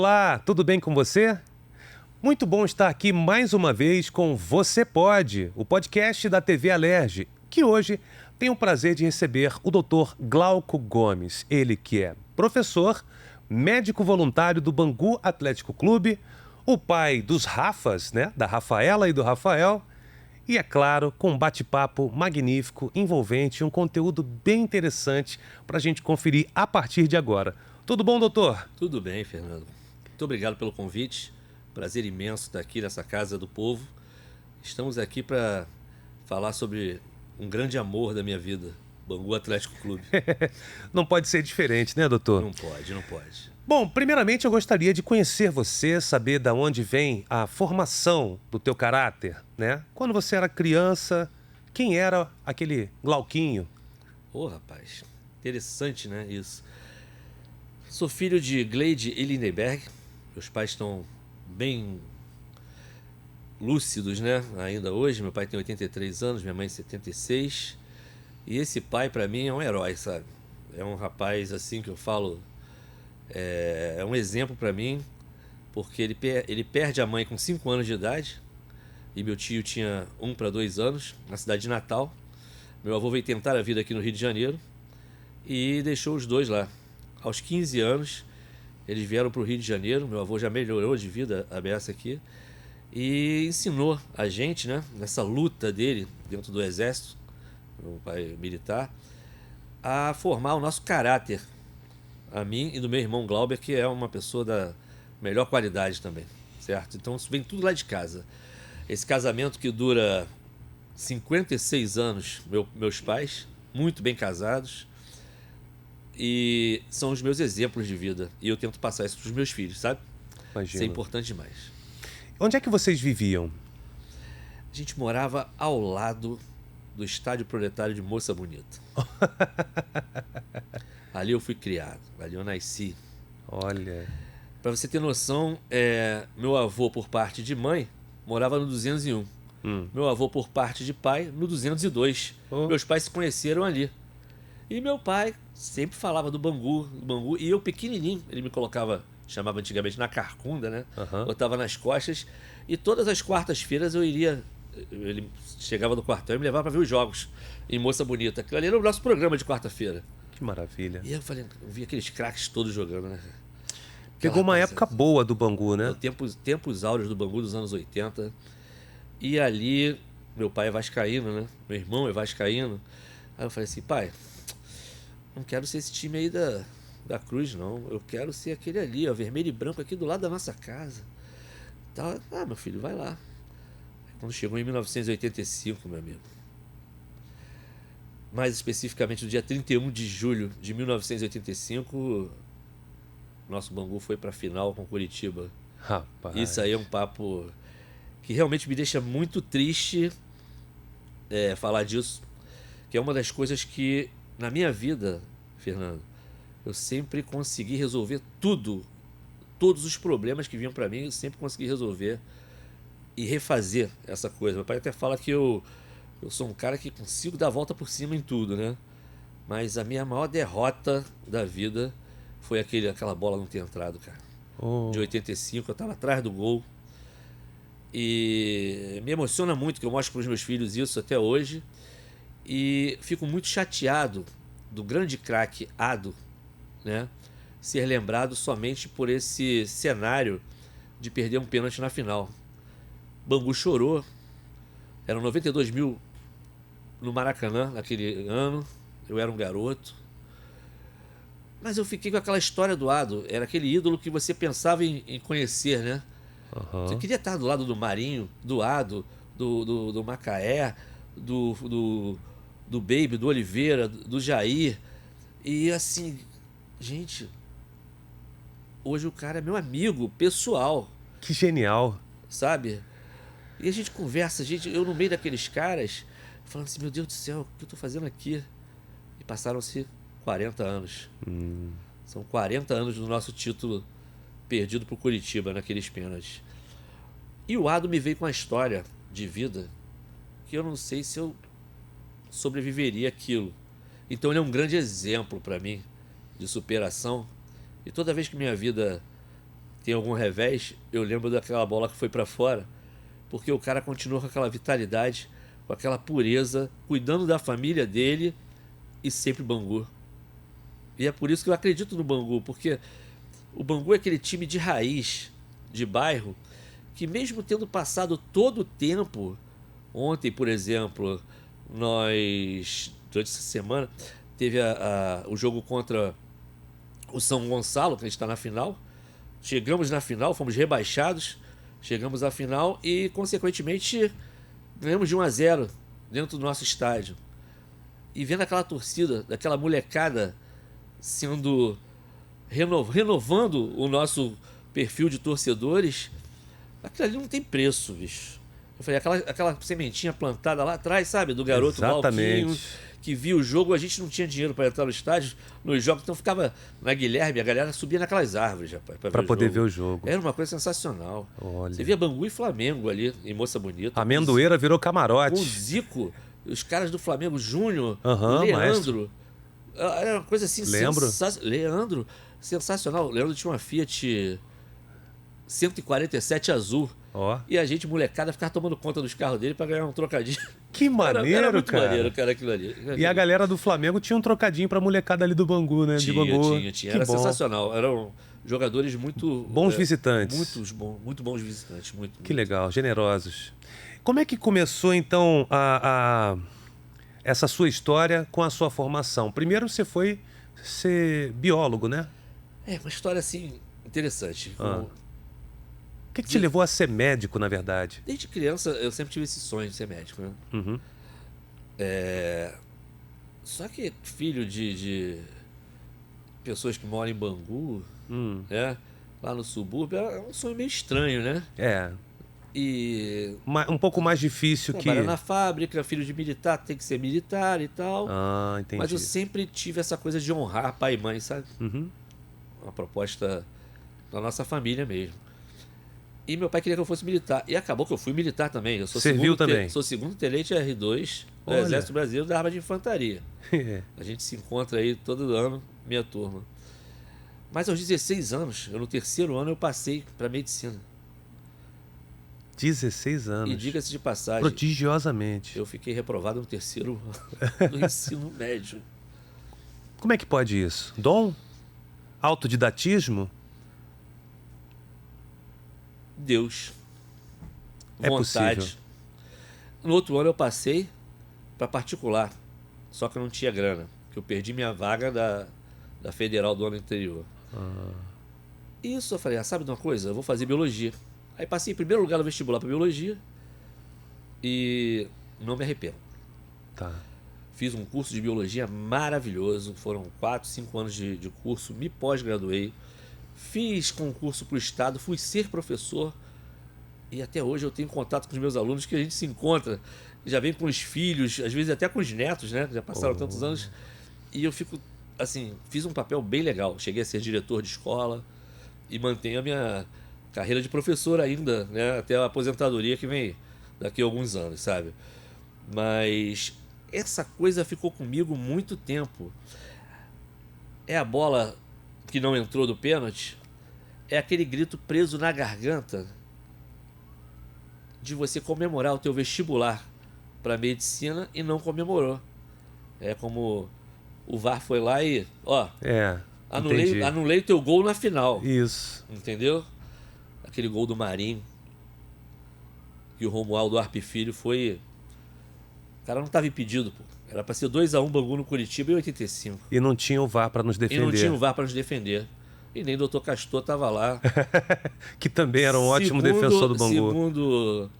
Olá, tudo bem com você? Muito bom estar aqui mais uma vez com Você Pode, o podcast da TV Alerj, que hoje tem o prazer de receber o Dr. Glauco Gomes, ele que é professor, médico voluntário do Bangu Atlético Clube, o pai dos Rafas, né, da Rafaela e do Rafael, e é claro, com um bate-papo magnífico, envolvente, um conteúdo bem interessante para a gente conferir a partir de agora. Tudo bom, doutor? Tudo bem, Fernando. Muito obrigado pelo convite. Prazer imenso estar aqui nessa casa do povo. Estamos aqui para falar sobre um grande amor da minha vida, Bangu Atlético Clube. Não pode ser diferente, né, doutor? Não pode, não pode. Bom, primeiramente eu gostaria de conhecer você, saber da onde vem a formação do teu caráter, né? Quando você era criança, quem era aquele Glauquinho? Ô, rapaz, interessante, né, isso. Sou filho de Gleide e Lindenberg. Meus pais estão bem lúcidos, né, ainda hoje. Meu pai tem 83 anos, minha mãe 76. E esse pai, para mim, é um herói, sabe? É um rapaz, assim, que eu falo... É um exemplo para mim, porque ele perde a mãe com 5 anos de idade, e meu tio tinha 1 para 2 anos, na cidade de Natal. Meu avô veio tentar a vida aqui no Rio de Janeiro e deixou os dois lá. Aos 15 anos, eles vieram para o Rio de Janeiro. Meu avô já melhorou de vida a beça aqui e ensinou a gente, né, nessa luta dele dentro do exército, meu pai militar, a formar o nosso caráter, a mim e do meu irmão Glauber, que é uma pessoa da melhor qualidade também, certo? Então isso vem tudo lá de casa. Esse casamento que dura 56 anos, meus pais, muito bem casados, e são os meus exemplos de vida. E eu tento passar isso para os meus filhos, sabe? Imagino. Isso é importante demais. Onde é que vocês viviam? A gente morava ao lado do Estádio Proletário de Moça Bonita. Ali eu fui criado, ali eu nasci. Olha, Para você ter noção, meu avô por parte de mãe morava no 201. Meu avô por parte de pai no 202. Oh. Meus pais se conheceram ali. E meu pai sempre falava do Bangu, e eu pequenininho, ele me colocava, chamava antigamente na carcunda, né? Aham. Botava nas costas, e todas as quartas-feiras ele chegava no quartel e me levava para ver os jogos em Moça Bonita. Aquilo ali era o nosso programa de quarta-feira. Que maravilha. E eu falei, eu vi aqueles craques todos jogando, né? Pegou uma época boa do Bangu, né? Tempos áureos do Bangu dos anos 80. E ali, meu pai é vascaíno, né? Meu irmão é vascaíno. Aí eu falei assim, pai, não quero ser esse time aí da Cruz, não. Eu quero ser aquele ali, ó, vermelho e branco aqui do lado da nossa casa. Tá, meu filho, vai lá. Quando chegou em 1985, meu amigo, mais especificamente no dia 31 de julho de 1985, nosso Bangu foi para a final com Curitiba. Rapaz. Isso aí é um papo que realmente me deixa muito triste falar disso, que é uma das coisas que na minha vida, Fernando, eu sempre consegui resolver tudo, todos os problemas que vinham para mim, eu sempre consegui resolver e refazer essa coisa. Meu pai até fala que eu sou um cara que consigo dar a volta por cima em tudo, né? Mas a minha maior derrota da vida foi aquela bola não ter entrado, cara. Oh. De 85, eu tava atrás do gol. E me emociona muito, que eu mostro para os meus filhos isso até hoje. E fico muito chateado do grande craque Ado, né, ser lembrado somente por esse cenário de perder um pênalti na final. Bangu chorou. Eram 92 mil no Maracanã naquele ano. Eu era um garoto. Mas eu fiquei com aquela história do Ado. Era aquele ídolo que você pensava em conhecer, né? Você queria estar do lado do Marinho, do Ado, do Macaé, do Baby, do Oliveira, do Jair. E assim, gente, hoje o cara é meu amigo pessoal. Que genial. Sabe? E a gente conversa, eu no meio daqueles caras, falando assim, meu Deus do céu, o que eu tô fazendo aqui? E passaram-se 40 anos. São 40 anos do nosso título perdido pro Curitiba naqueles pênaltis. E o Ado me veio com uma história de vida que eu não sei se eu sobreviveria àquilo. Então ele é um grande exemplo para mim de superação. E toda vez que minha vida tem algum revés, eu lembro daquela bola que foi para fora, porque o cara continuou com aquela vitalidade, com aquela pureza, cuidando da família dele e sempre Bangu. E é por isso que eu acredito no Bangu, porque o Bangu é aquele time de raiz, de bairro, que mesmo tendo passado todo o tempo, ontem, por exemplo, nós, durante essa semana, teve o jogo contra o São Gonçalo, que a gente está na final. Chegamos na final, fomos rebaixados, chegamos à final e, consequentemente, ganhamos de 1-0 dentro do nosso estádio. E vendo aquela torcida, daquela molecada sendo renovando o nosso perfil de torcedores, aquilo ali não tem preço, bicho. Eu falei, aquela sementinha plantada lá atrás, sabe, do garoto Valquinho, que via o jogo, a gente não tinha dinheiro para entrar no estádio, nos jogos, então ficava na Guilherme, a galera subia naquelas árvores, rapaz, para poder ver o jogo. Era uma coisa sensacional. Olha. Você via Bangu e Flamengo ali, em Moça Bonita. A Amendoeira virou camarote. Com o Zico, os caras do Flamengo, Júnior, Leandro. Maestro. Era uma coisa assim, Lembro. Leandro, sensacional. O Leandro tinha uma Fiat 147 azul. Ó. E a gente, molecada, ficava tomando conta dos carros dele para ganhar um trocadinho. Que maneiro, era muito cara. maneiro, cara, aquilo ali. E a galera do Flamengo tinha um trocadinho pra molecada ali do Bangu, né? De Bangu. Tinha. Que Era bom. sensacional. Eram jogadores muito... Bons visitantes. Muito bons visitantes. Que legal, generosos. Como é que começou, então, essa sua história com a sua formação? Primeiro você foi ser biólogo, né? É, uma história, assim, interessante. O que te levou a ser médico, na verdade? Desde criança, eu sempre tive esse sonho de ser médico, né? Uhum. Só que filho de pessoas que moram em Bangu, né? Lá no subúrbio, é um sonho meio estranho, né? É. E Um pouco mais difícil que... trabalha na fábrica, filho de militar, tem que ser militar e tal. Ah, entendi. Mas eu sempre tive essa coisa de honrar pai e mãe, sabe? Uhum. Uma proposta da nossa família mesmo. E meu pai queria que eu fosse militar. E acabou que eu fui militar também. Eu sou Serviu também? Sou segundo tenente R2 do Olha. Exército Brasileiro da Arma de Infantaria. É. A gente se encontra aí todo ano, minha turma. Mas aos 16 anos, no terceiro ano, eu passei para medicina. 16 anos. E diga-se de passagem, Prodigiosamente. eu fiquei reprovado no terceiro ano do ensino médio. Como é que pode isso? Dom? Autodidatismo? Deus. É Vontade. possível. No outro ano eu passei para particular. Só que eu não tinha grana. Porque eu perdi minha vaga da federal do ano anterior. Isso eu falei, sabe de uma coisa? Eu vou fazer biologia. Aí passei em primeiro lugar no vestibular para biologia. E não me arrependo. Tá. Fiz um curso de biologia maravilhoso. Foram 4, 5 anos de curso. Me pós-graduei. Fiz concurso para o estado. Fui ser professor. E até hoje eu tenho contato com os meus alunos que a gente se encontra. Já vem com os filhos, às vezes até com os netos, né? Já passaram tantos anos. E eu fico, assim, fiz um papel bem legal. Cheguei a ser diretor de escola e mantenho a minha carreira de professor ainda, né? Até a aposentadoria que vem daqui a alguns anos, sabe? Mas essa coisa ficou comigo muito tempo. É a bola que não entrou do pênalti? É aquele grito preso na garganta de você comemorar o teu vestibular para medicina e não comemorou. É como o VAR foi lá e, entendi. anulei o teu gol na final. Isso. Entendeu? Aquele gol do Marinho e o Romualdo Arpe Filho foi... O cara não estava impedido, pô. Era para ser 2-1 Bangu no Curitiba em 85. E não tinha o VAR para nos defender. E nem o Dr. Castor estava lá. Que também era um ótimo defensor do Bangu. Segundo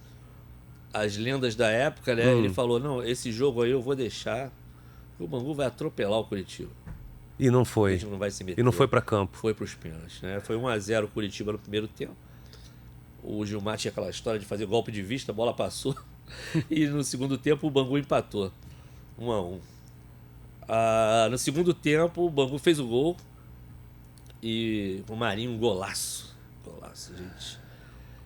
as lendas da época, né? Ele falou, não, esse jogo aí eu vou deixar. O Bangu vai atropelar o Curitiba. E não foi. A gente não vai se meter. E não foi para campo. Foi para os pênaltis, né? Foi 1-0 o Curitiba no primeiro tempo. O Gilmar tinha aquela história de fazer golpe de vista, a bola passou. E no segundo tempo o Bangu empatou. 1-1. No segundo tempo o Bangu fez o gol. E o Marinho, um golaço. Golaço, gente.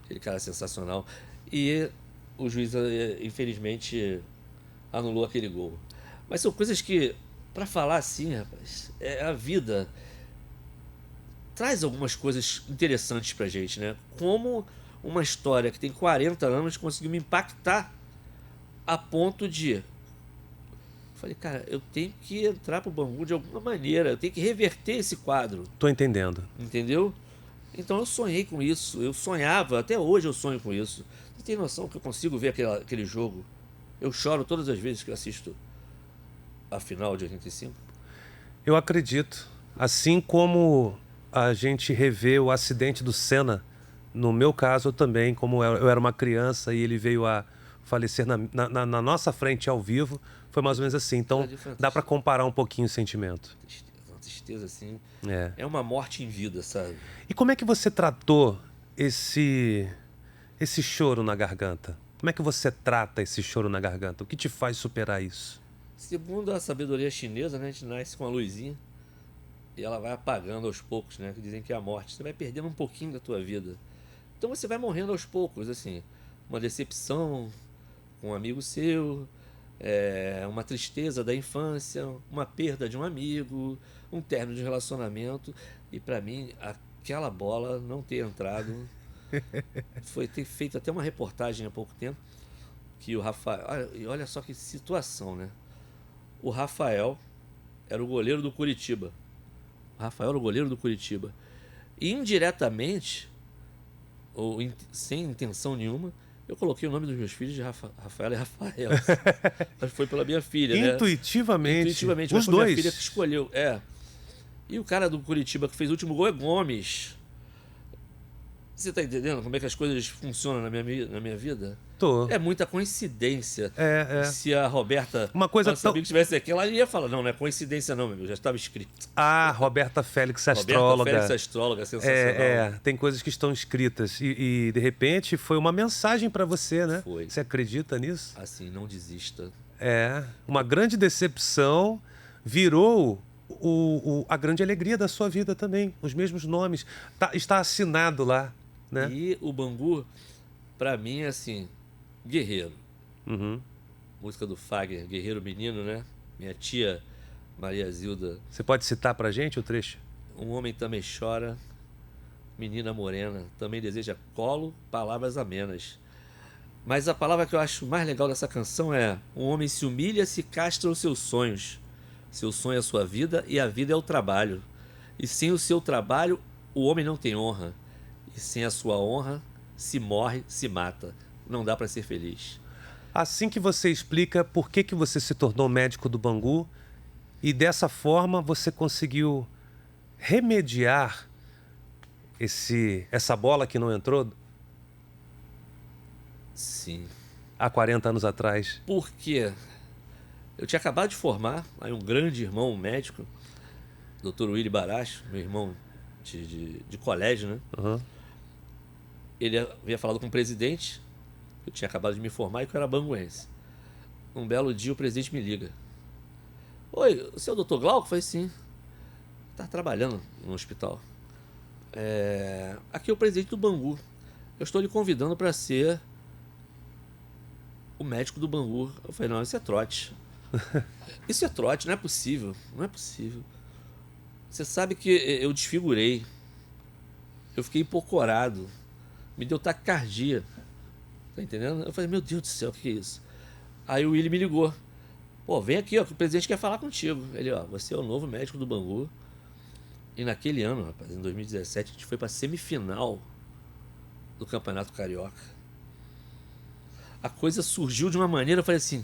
Aquele cara sensacional. E o juiz, infelizmente, anulou aquele gol. Mas são coisas que, para falar assim, rapaz, é a vida. traz algumas coisas interessantes pra gente, né? Como uma história que tem 40 anos conseguiu me impactar a ponto de... Falei, cara, eu tenho que entrar pro Bangu de alguma maneira, eu tenho que reverter esse quadro, Tô entendendo. entendeu? Então eu sonhei com isso, eu sonhava, até hoje eu sonho com isso. Você tem noção que eu consigo ver aquele jogo? Eu choro todas as vezes que eu assisto a final de 85. Eu acredito. Assim como a gente revê o acidente do Senna, no meu caso eu também, como eu era uma criança e ele veio a falecer na nossa frente ao vivo, foi mais ou menos assim. Então dá para comparar um pouquinho o sentimento. Uma tristeza assim. É. É uma morte em vida, sabe? E como é que você tratou esse choro na garganta? Como é que você trata esse choro na garganta? O que te faz superar isso? Segundo a sabedoria chinesa, né, a gente nasce com uma luzinha e ela vai apagando aos poucos, né? Que dizem que é a morte. Você vai perdendo um pouquinho da tua vida. Então você vai morrendo aos poucos, assim. Uma decepção com um amigo seu, uma tristeza da infância, uma perda de um amigo, um término de relacionamento. E pra mim, aquela bola não ter entrado foi ter feito até uma reportagem há pouco tempo que o Rafael... E olha só que situação, né? O Rafael era o goleiro do Curitiba. O Rafael era o goleiro do Curitiba. E indiretamente, ou sem intenção nenhuma, eu coloquei o nome dos meus filhos de Rafael e Rafael. Mas foi pela minha filha, né? Intuitivamente. Intuitivamente, Os mas foi dois. minha filha que escolheu. E o cara do Curitiba que fez o último gol é Gomes. Você tá entendendo como é que as coisas funcionam na minha vida? Tô. É muita coincidência. É. Se a Roberta, Uma coisa nossa tão... amiga, estivesse aqui, ela ia falar, não é coincidência não, meu amigo, já estava escrito. Roberta Félix, astróloga. Roberta Félix, astróloga, sensacional. Tem coisas que estão escritas. E de repente foi uma mensagem para você, né? Foi. Você acredita nisso? Assim, não desista. Uma grande decepção virou a grande alegria da sua vida também. Os mesmos nomes. Está assinado lá, né? E o Bangu, pra mim, é assim, guerreiro. Uhum. Música do Fagner, Guerreiro Menino, né? Minha tia Maria Zilda. Você pode citar pra gente o trecho? Um homem também chora, menina morena, também deseja colo, palavras amenas. Mas a palavra que eu acho mais legal dessa canção é: um homem se humilha, se castra os seus sonhos. Seu sonho é a sua vida e a vida é o trabalho. E sem o seu trabalho, o homem não tem honra. E sem a sua honra, se morre, se mata. Não dá para ser feliz. Assim que você explica por que você se tornou médico do Bangu e dessa forma você conseguiu remediar essa bola que não entrou Sim. há 40 anos atrás. Porque eu tinha acabado de formar, aí um grande irmão médico, Dr. Willy Baracho, meu irmão de colégio, né? Uhum. Ele havia falado com o presidente, eu tinha acabado de me formar e que eu era banguense. Um belo dia o presidente me liga. Oi, você é o Dr. Glauco? Eu falei, sim. Tá trabalhando no hospital. Aqui é o presidente do Bangu. Eu estou lhe convidando para ser o médico do Bangu. Eu falei, não, isso é trote. Isso é trote, não é possível. Não é possível. Você sabe que eu desfigurei. Eu fiquei empocorado. Me deu taquicardia. Tá entendendo? Eu falei, meu Deus do céu, o que é isso? Aí o Willy me ligou. Pô, vem aqui, ó, que o presidente quer falar contigo. Ele, ó, você é o novo médico do Bangu. E naquele ano, rapaz, em 2017, a gente foi pra semifinal do Campeonato Carioca. A coisa surgiu de uma maneira, eu falei assim...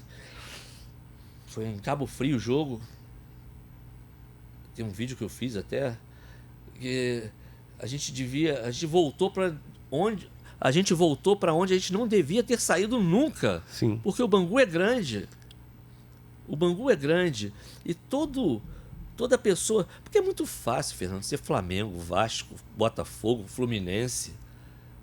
Foi em Cabo Frio o jogo. Tem um vídeo que eu fiz até. Que a gente voltou pra onde a gente não devia ter saído nunca. Sim. Porque o Bangu é grande. O Bangu é grande. E toda pessoa... Porque é muito fácil, Fernando, ser Flamengo, Vasco, Botafogo, Fluminense.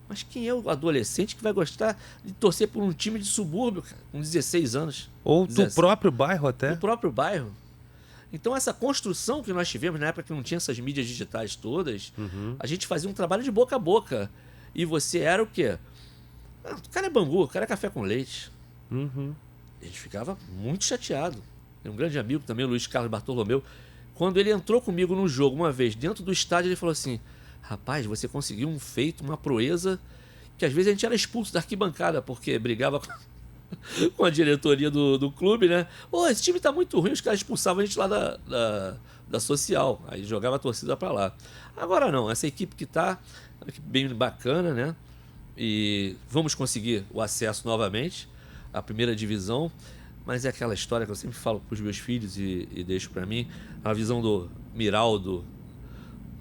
Mas quem é o adolescente que vai gostar de torcer por um time de subúrbio, cara, com 16 anos? Ou 17. do próprio bairro até. Do próprio bairro. Então essa construção que nós tivemos na época que não tinha essas mídias digitais todas, a gente fazia um trabalho de boca a boca. E você era o quê? O cara é Bangu, o cara é café com leite. A gente ficava muito chateado. Tem um grande amigo também, o Luiz Carlos Bartolomeu. Quando ele entrou comigo no jogo uma vez, dentro do estádio, ele falou assim: rapaz, você conseguiu um feito, uma proeza, que às vezes a gente era expulso da arquibancada, porque brigava com a diretoria do clube, né? Ô, esse time tá muito ruim, os caras expulsavam a gente lá da social, aí jogava a torcida para lá. Agora não, essa equipe que tá, uma equipe bem bacana, né? E vamos conseguir o acesso novamente à primeira divisão, mas é aquela história que eu sempre falo para os meus filhos e deixo para mim, a visão do Miraldo,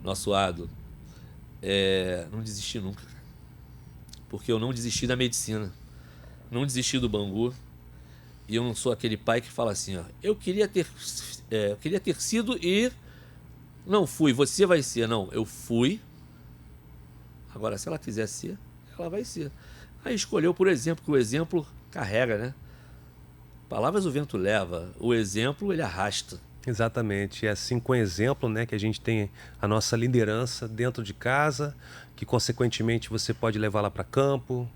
nosso Ado, não desistir nunca, porque eu não desisti da medicina, não desisti do Bangu, e eu não sou aquele pai que fala assim, ó, eu queria ter sido e não fui, você vai ser. Não, eu fui, agora se ela quiser ser, ela vai ser. Aí escolheu por exemplo, que o exemplo carrega, né? Palavras o vento leva, o exemplo ele arrasta. Exatamente, é assim com exemplo, né, que a gente tem a nossa liderança dentro de casa, que consequentemente você pode levá-la para campo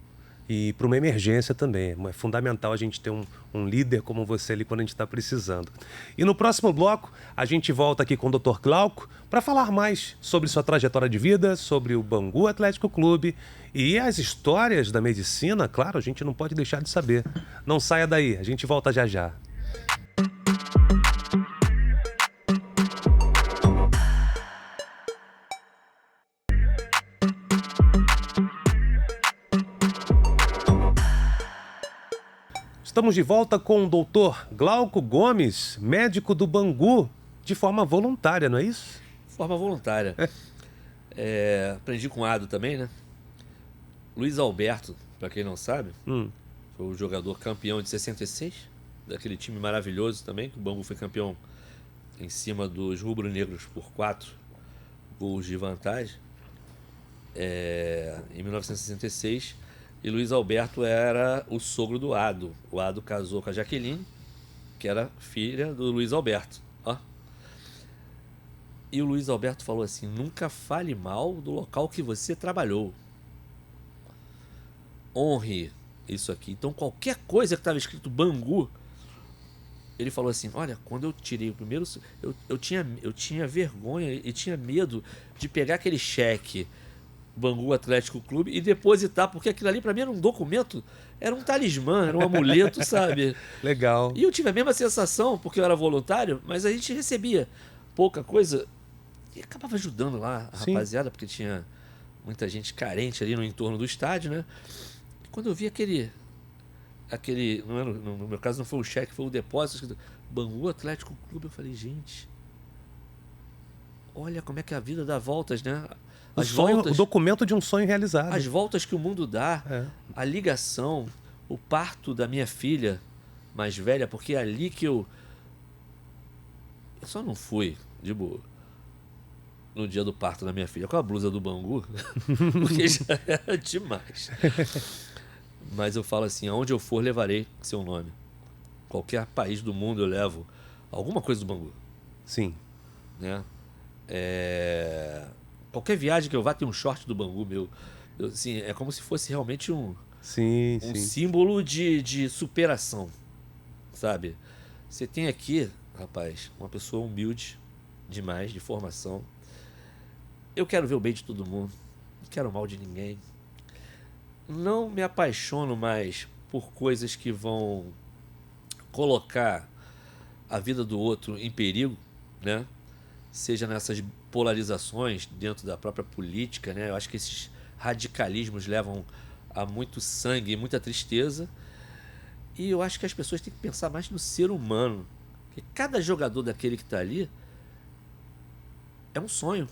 e para uma emergência também. É fundamental a gente ter um líder como você ali quando a gente está precisando. E no próximo bloco a gente volta aqui com o Dr. Glauco para falar mais sobre sua trajetória de vida, sobre o Bangu Atlético Clube e as histórias da medicina, claro, a gente não pode deixar de saber. Não saia daí, a gente volta já já. Estamos de volta com o Dr. Glauco Gomes, médico do Bangu, de forma voluntária, não é isso? Forma voluntária. Aprendi com o Ado também, né? Luiz Alberto, para quem não sabe, foi o jogador campeão de 66, daquele time maravilhoso também, que o Bangu foi campeão em cima dos rubro-negros por 4 gols de vantagem, em 1966. E Luiz Alberto era o sogro do Ado. O Ado casou com a Jaqueline, que era filha do Luiz Alberto. Ó. E o Luiz Alberto falou assim, nunca fale mal do local que você trabalhou. Honre isso aqui. Então qualquer coisa que estava escrito Bangu, ele falou assim, olha, quando eu tirei o primeiro, eu tinha vergonha e tinha medo de pegar aquele cheque Bangu Atlético Clube e depositar, porque aquilo ali para mim era um documento, era um talismã, era um amuleto, sabe? Legal. E eu tive a mesma sensação, porque eu era voluntário, mas a gente recebia pouca coisa e acabava ajudando lá a rapaziada, porque tinha muita gente carente ali no entorno do estádio, né? E quando eu vi aquele não era, no meu caso não foi o cheque, foi o depósito, Bangu Atlético Clube, eu falei, gente, olha como é que a vida dá voltas, né? O documento de um sonho realizado. As voltas que o mundo dá, a ligação, o parto da minha filha mais velha, porque é ali que eu só não fui, de boa, no dia do parto da minha filha, com a blusa do Bangu, porque já era demais. Mas eu falo assim, aonde eu for, levarei seu nome. Qualquer país do mundo eu levo alguma coisa do Bangu. Sim. Né? Qualquer viagem que eu vá tem um short do Bangu meu. Assim, é como se fosse realmente um símbolo de superação, sabe? Você tem aqui, rapaz, uma pessoa humilde demais, de formação. Eu quero ver o bem de todo mundo, não quero o mal de ninguém. Não me apaixono mais por coisas que vão colocar a vida do outro em perigo, né? Seja nessas polarizações dentro da própria política, né? Eu acho que esses radicalismos levam a muito sangue e muita tristeza. E eu acho que as pessoas têm que pensar mais no ser humano. Porque cada jogador daquele que está ali é um sonho.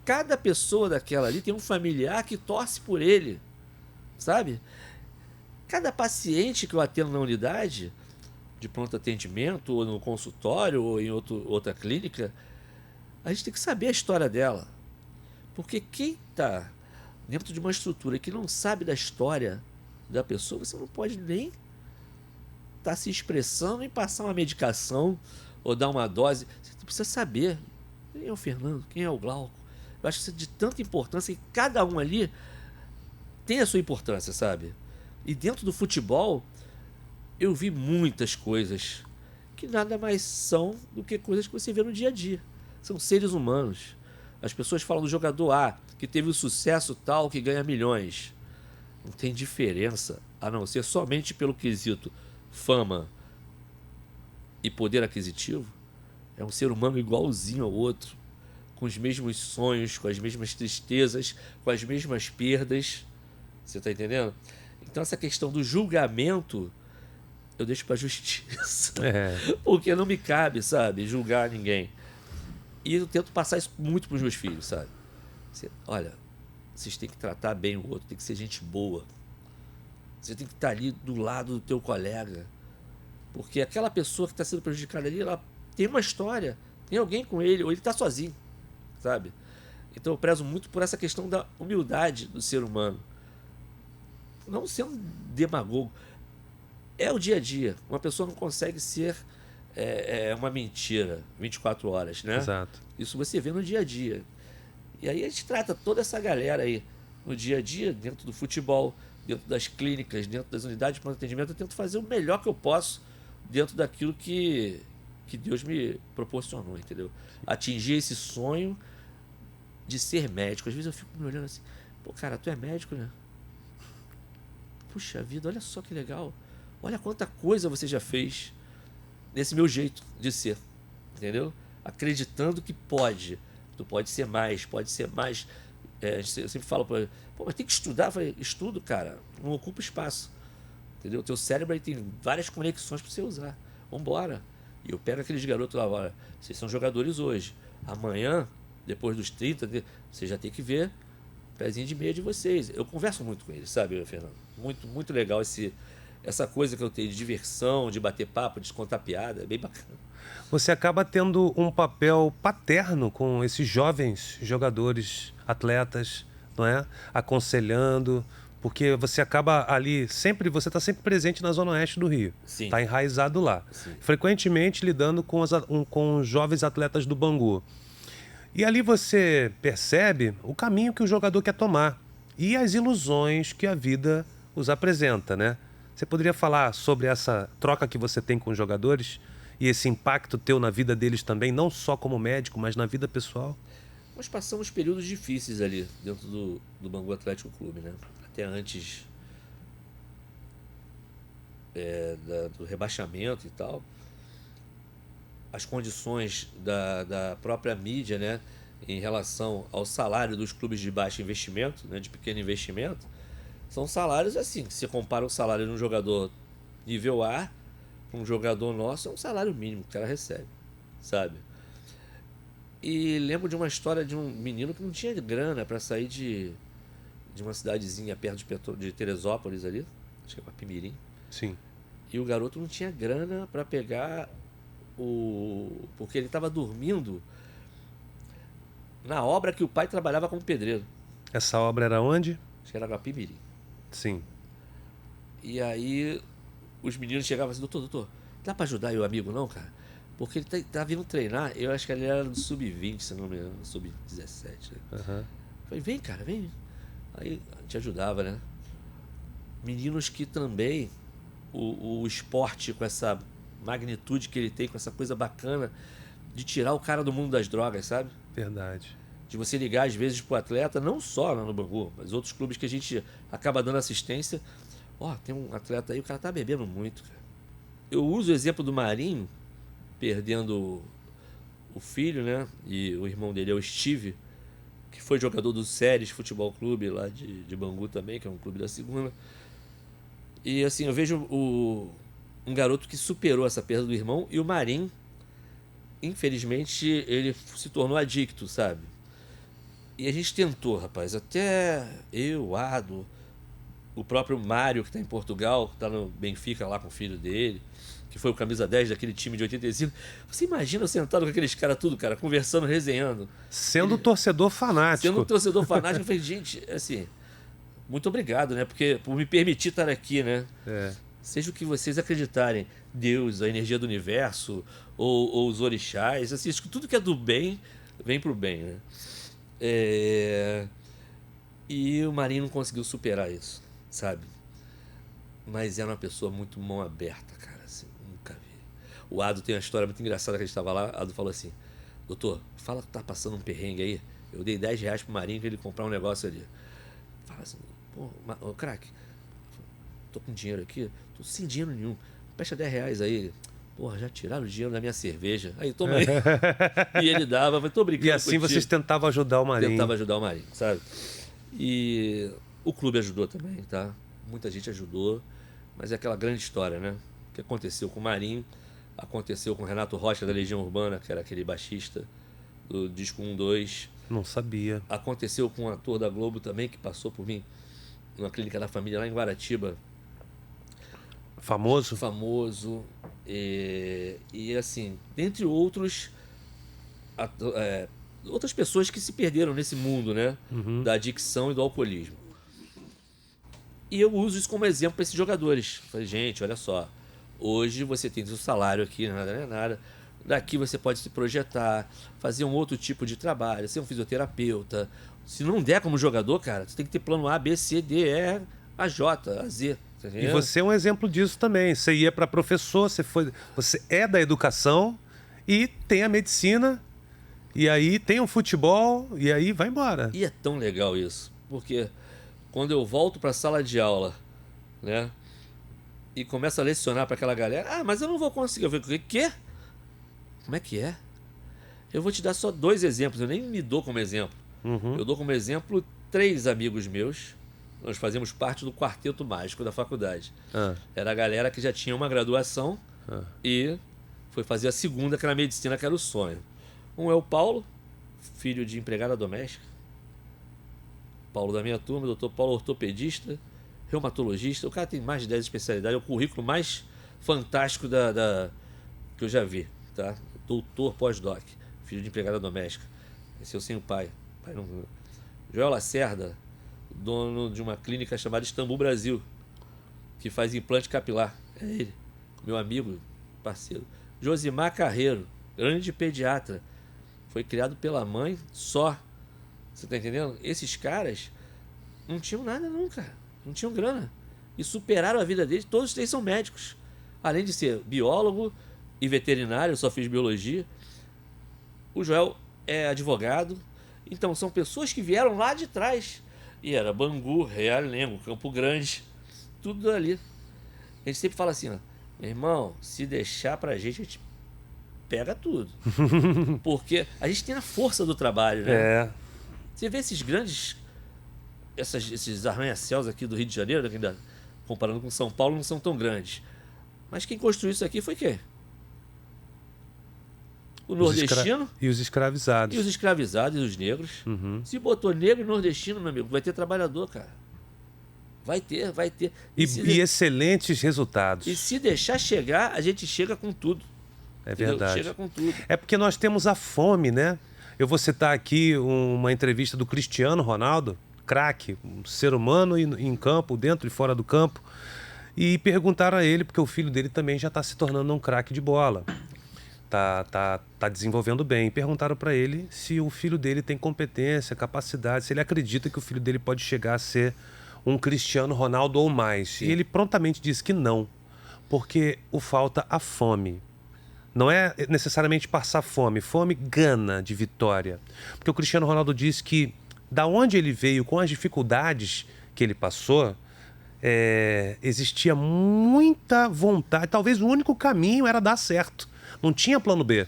Cada pessoa daquela ali tem um familiar que torce por ele, sabe? Cada paciente que eu atendo na unidade de pronto atendimento, ou no consultório, ou em outra clínica, a gente tem que saber a história dela. Porque quem está dentro de uma estrutura que não sabe da história da pessoa, você não pode nem estar se expressando em passar uma medicação ou dar uma dose. Você precisa saber quem é o Fernando, quem é o Glauco. Eu acho isso de tanta importância, e cada um ali tem a sua importância, sabe? E dentro do futebol, eu vi muitas coisas que nada mais são do que coisas que você vê no dia a dia. São seres humanos. As pessoas falam do jogador A, que teve o sucesso tal, que ganha milhões. Não tem diferença, a não ser somente pelo quesito fama e poder aquisitivo. É um ser humano igualzinho ao outro, com os mesmos sonhos, com as mesmas tristezas, com as mesmas perdas. Você está entendendo? Então essa questão do julgamento eu deixo para a justiça. Porque não me cabe, sabe, julgar ninguém. E eu tento passar isso muito para os meus filhos, sabe? Olha, vocês têm que tratar bem o outro, tem que ser gente boa. Você tem que estar ali do lado do teu colega. Porque aquela pessoa que está sendo prejudicada ali, ela tem uma história, tem alguém com ele, ou ele está sozinho, sabe? Então eu prezo muito por essa questão da humildade do ser humano. Não ser um demagogo. É o dia a dia. Uma pessoa não consegue ser uma mentira 24 horas, né? Exato. Isso você vê no dia a dia. E aí a gente trata toda essa galera aí no dia a dia, dentro do futebol, dentro das clínicas, dentro das unidades de pronto atendimento. Eu tento fazer o melhor que eu posso dentro daquilo que Deus me proporcionou, entendeu? Atingir esse sonho de ser médico. Às vezes eu fico me olhando assim, pô, cara, tu é médico, né? Puxa vida, olha só que legal. Olha quanta coisa você já fez nesse meu jeito de ser, entendeu? Acreditando que pode. Tu pode ser mais, pode ser mais. Eu sempre falo para ele, pô, mas tem que estudar. Eu falei, estudo, cara, não ocupa espaço. Entendeu? O teu cérebro aí tem várias conexões para você usar. Vambora. E eu pego aqueles garotos lá, olha, vocês são jogadores hoje. Amanhã, depois dos 30, você já tem que ver o pezinho de meia de vocês. Eu converso muito com eles, sabe, Fernando? Muito, muito legal essa coisa que eu tenho de diversão, de bater papo, de contar piada. É bem bacana. Você acaba tendo um papel paterno com esses jovens jogadores, atletas, não é? Aconselhando, porque você acaba ali sempre, você está sempre presente na Zona Oeste do Rio. Sim. Está enraizado lá. Sim. Frequentemente lidando com os jovens atletas do Bangu. E ali você percebe o caminho que o jogador quer tomar e as ilusões que a vida os apresenta, né? Você poderia falar sobre essa troca que você tem com os jogadores e esse impacto teu na vida deles também, não só como médico, mas na vida pessoal? Nós passamos períodos difíceis ali dentro do Bangu Atlético Clube, né? Até antes do rebaixamento e tal. As condições da própria mídia, né, em relação ao salário dos clubes de baixo investimento, né, de pequeno investimento, são salários assim, que se compara o salário de um jogador nível A com um jogador nosso, é um salário mínimo que o cara recebe, sabe? E lembro de uma história de um menino que não tinha grana para sair de uma cidadezinha perto de Teresópolis ali, acho que é Guapimirim. Sim. E o garoto não tinha grana para pegar porque ele estava dormindo na obra que o pai trabalhava como pedreiro. Essa obra era onde? Acho que era Guapimirim. Sim. E aí os meninos chegavam assim, doutor, dá para ajudar o amigo não, cara? Porque ele tá vindo treinar, eu acho que ele era do sub-20, se não me engano, sub-17. Né? Uhum. Falei, vem, cara, vem. Aí a gente ajudava, né? Meninos que também o esporte com essa magnitude que ele tem, com essa coisa bacana de tirar o cara do mundo das drogas, sabe? Verdade. De você ligar às vezes pro atleta, não só lá no Bangu, mas outros clubes que a gente acaba dando assistência. Ó, tem um atleta aí, o cara tá bebendo muito, cara. Eu uso o exemplo do Marinho, perdendo o filho, né? E o irmão dele é o Steve, que foi jogador do Séries Futebol Clube lá de Bangu também, que é um clube da segunda. E assim, eu vejo um garoto que superou essa perda do irmão, e o Marinho, infelizmente, ele se tornou adicto, sabe? E a gente tentou, rapaz, até eu, Ado, o próprio Mário, que está em Portugal, que está no Benfica lá com o filho dele, que foi o camisa 10 daquele time de 85. Você imagina eu sentado com aqueles caras tudo, cara, conversando, resenhando. Sendo torcedor fanático. Sendo um torcedor fanático, eu falei, gente, assim, muito obrigado, né? Porque por me permitir estar aqui, né? É. Seja o que vocês acreditarem, Deus, a energia do universo, ou os orixás, assim, acho que tudo que é do bem, vem pro bem, né? E o Marinho não conseguiu superar isso, sabe? Mas era uma pessoa muito mão aberta, cara, assim, nunca vi. O Ado tem uma história muito engraçada que a gente estava lá, o Ado falou assim, doutor, fala que tá passando um perrengue aí, Eu dei R$10 pro Marinho pra ele comprar um negócio ali. Fala assim, pô, craque, tô com dinheiro aqui, tô sem dinheiro nenhum. Presta R$10 aí. Ele, porra, já tiraram o dinheiro da minha cerveja. Aí, toma aí. E ele dava, eu falei, tô brincando E assim contigo. vocês tentavam ajudar o Marinho. Tentava ajudar o Marinho, sabe? E o clube ajudou também, tá? Muita gente ajudou, mas é aquela grande história, né? O que aconteceu com o Marinho, aconteceu com o Renato Rocha da Legião Urbana, que era aquele baixista do disco 1-2. Não sabia. Aconteceu com um ator da Globo também, que passou por mim, numa clínica da família lá em Guaratiba. Famoso? Famoso. E assim, dentre outros, outras pessoas que se perderam nesse mundo, né? Da adicção e do alcoolismo. E eu uso isso como exemplo para esses jogadores. Falei, gente, olha só, hoje você tem seu salário aqui, nada, não é nada. Daqui você pode se projetar, fazer um outro tipo de trabalho, ser um fisioterapeuta. Se não der como jogador, cara, você tem que ter plano A, B, C, D, E, A, J, A, Z. Tá E você é um exemplo disso também. Você ia para professor, você é da educação e tem a medicina, e aí tem o futebol, e aí vai embora. E é tão legal isso, porque quando eu volto para a sala de aula, né, e começo a lecionar para aquela galera, mas eu não vou conseguir. Eu falei, o quê? Como é que é? Eu vou te dar só 2 exemplos, eu nem me dou como exemplo. Eu dou como exemplo 3 amigos meus. Nós fazíamos parte do quarteto mágico da faculdade. Era a galera que já tinha uma graduação e foi fazer a segunda, que era a medicina, que era o sonho. Um é o Paulo, filho de empregada doméstica. Paulo da minha turma, doutor Paulo, ortopedista, reumatologista. O cara tem mais de 10 especialidades, é o currículo mais fantástico que eu já vi. Tá? Doutor pós-doc, filho de empregada doméstica. Esse eu sem o pai. Joel Lacerda, dono de uma clínica chamada Istambul Brasil, que faz implante capilar. É ele, meu amigo, parceiro. Josimar Carreiro, grande pediatra. Foi criado pela mãe só. Você tá entendendo? Esses caras não tinham nada não, cara. Não tinham grana. E superaram a vida deles. Todos eles são médicos. Além de ser biólogo e veterinário, eu só fiz biologia. O Joel é advogado. Então, são pessoas que vieram lá de trás. E era Bangu, Realengo, Campo Grande, tudo ali. A gente sempre fala assim, ó, meu irmão, se deixar pra gente, a gente pega tudo. Porque a gente tem a força do trabalho, né? Você vê esses grandes, esses arranha-céus aqui do Rio de Janeiro, ainda comparando com São Paulo, não são tão grandes. Mas quem construiu isso aqui foi quem? O nordestino. E os escravizados. E os escravizados e os negros. Se botou negro e nordestino, meu amigo, vai ter trabalhador, cara. Vai ter. E excelentes resultados. E se deixar chegar, a gente chega com tudo. É verdade. Chega com tudo. É porque nós temos a fome, né? Eu vou citar aqui uma entrevista do Cristiano Ronaldo, craque, um ser humano em campo, dentro e fora do campo. E perguntaram a ele, porque o filho dele também já está se tornando um craque de bola. Tá desenvolvendo bem. Perguntaram para ele se o filho dele tem competência, capacidade, se ele acredita que o filho dele pode chegar a ser um Cristiano Ronaldo ou mais. Sim. E ele prontamente disse que não, porque o falta a fome. Não é necessariamente passar fome, gana de vitória. Porque o Cristiano Ronaldo disse que da onde ele veio, com as dificuldades que ele passou, existia muita vontade. Talvez o único caminho era dar certo. Não tinha plano B.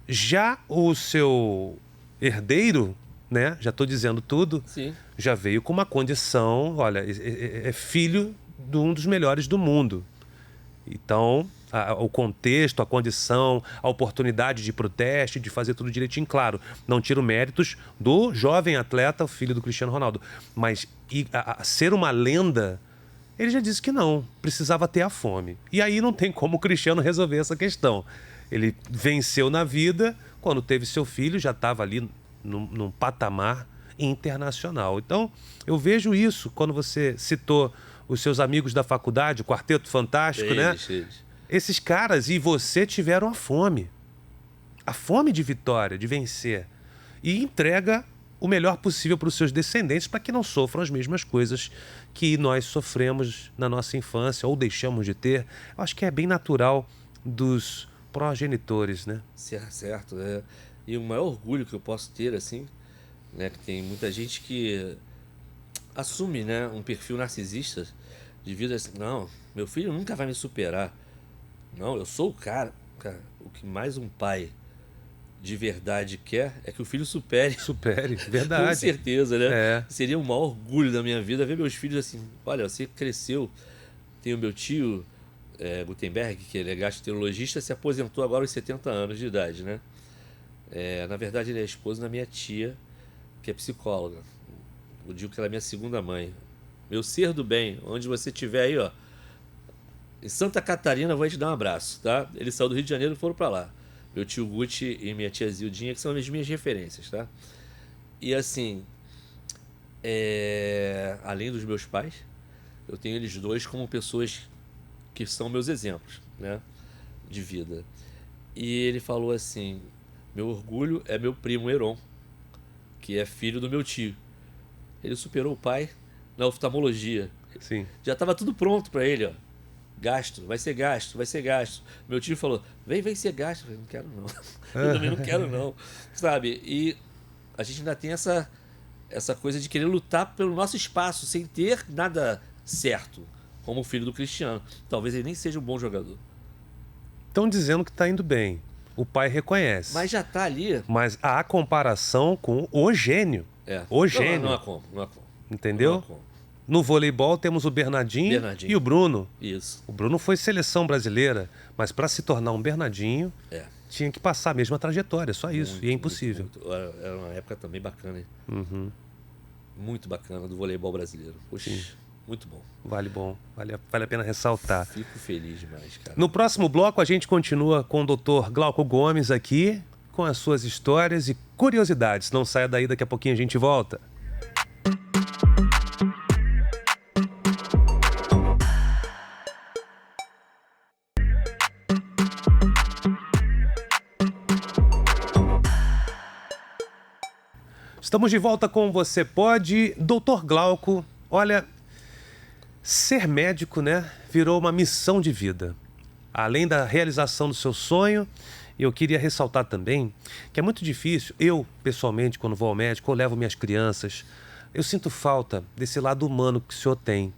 Já o seu herdeiro, né? Já estou dizendo tudo. Sim. Já veio com uma condição, olha, é filho de um dos melhores do mundo. Então, o contexto, a condição, a oportunidade de ir pro teste, de fazer tudo direitinho, claro, não tiro méritos do jovem atleta, o filho do Cristiano Ronaldo. Mas ser uma lenda, ele já disse que não, precisava ter a fome. E aí não tem como o Cristiano resolver essa questão. Ele venceu na vida, quando teve seu filho, já estava ali num patamar internacional. Então, eu vejo isso quando você citou os seus amigos da faculdade, o Quarteto Fantástico, né? Esses caras e você tiveram a fome de vitória, de vencer. E entrega o melhor possível para os seus descendentes para que não sofram as mesmas coisas que nós sofremos na nossa infância ou deixamos de ter. Eu acho que é bem natural dos progenitores, né? Certo. E o maior orgulho que eu posso ter, assim, né? Que tem muita gente que assume, né, um perfil narcisista de vida assim, não, meu filho nunca vai me superar. Não, eu sou o cara. Cara, o que mais um pai de verdade quer é que o filho supere. Supere, verdade. Com certeza, né? É. Seria o maior orgulho da minha vida ver meus filhos assim, olha, você cresceu. Tem o meu tio, Gutenberg, que ele é gastroenterologista, se aposentou agora aos 70 anos de idade, né? Na verdade, ele é esposo da minha tia, que é psicóloga. Eu digo que ela é minha segunda mãe. Meu ser do bem, onde você estiver aí, ó. Em Santa Catarina, vou te dar um abraço, tá? Ele saiu do Rio de Janeiro e foram pra lá. Meu tio Guti e minha tia Zildinha, que são as minhas referências, tá? E assim, além dos meus pais, eu tenho eles dois como pessoas que são meus exemplos, né? De vida. E ele falou assim, meu orgulho é meu primo Heron, que é filho do meu tio. Ele superou o pai na oftalmologia. Sim. Já estava tudo pronto para ele, ó. Gasto, vai ser gasto, vai ser gasto. Meu tio falou, vem ser gasto. Eu falei, não quero não. Eu também não quero não. Sabe? E a gente ainda tem essa coisa de querer lutar pelo nosso espaço, sem ter nada certo, como o filho do Cristiano. Talvez ele nem seja um bom jogador. Estão dizendo que está indo bem. O pai reconhece. Mas já está ali. Mas há comparação com o gênio. O gênio. Não há como. Entendeu? Não há como. No voleibol temos o Bernardinho e o Bruno. Isso. O Bruno foi seleção brasileira, mas para se tornar um Bernardinho, tinha que passar a mesma trajetória, só isso. E é impossível. Muito. Era uma época também bacana, hein? Uhum. Muito bacana do voleibol brasileiro. Poxa, muito bom. Vale a pena ressaltar. Fico feliz demais, cara. No próximo bloco a gente continua com o Dr. Glauco Gomes aqui, com as suas histórias e curiosidades. Não saia daí, daqui a pouquinho a gente volta. Estamos de volta com Você Pode. Doutor Glauco, olha, ser médico, né, virou uma missão de vida. Além da realização do seu sonho, eu queria ressaltar também que é muito difícil. Eu, pessoalmente, quando vou ao médico, eu levo minhas crianças, eu sinto falta desse lado humano que o senhor tem.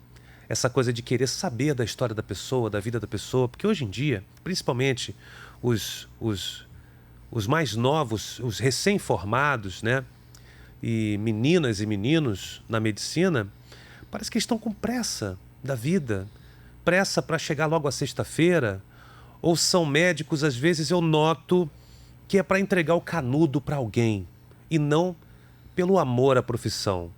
Essa coisa de querer saber da história da pessoa, da vida da pessoa, porque hoje em dia, principalmente os mais novos, os recém-formados, né, e meninas e meninos na medicina, parece que estão com pressa da vida, pressa para chegar logo à sexta-feira, ou são médicos, às vezes eu noto que é para entregar o canudo para alguém e não pelo amor à profissão.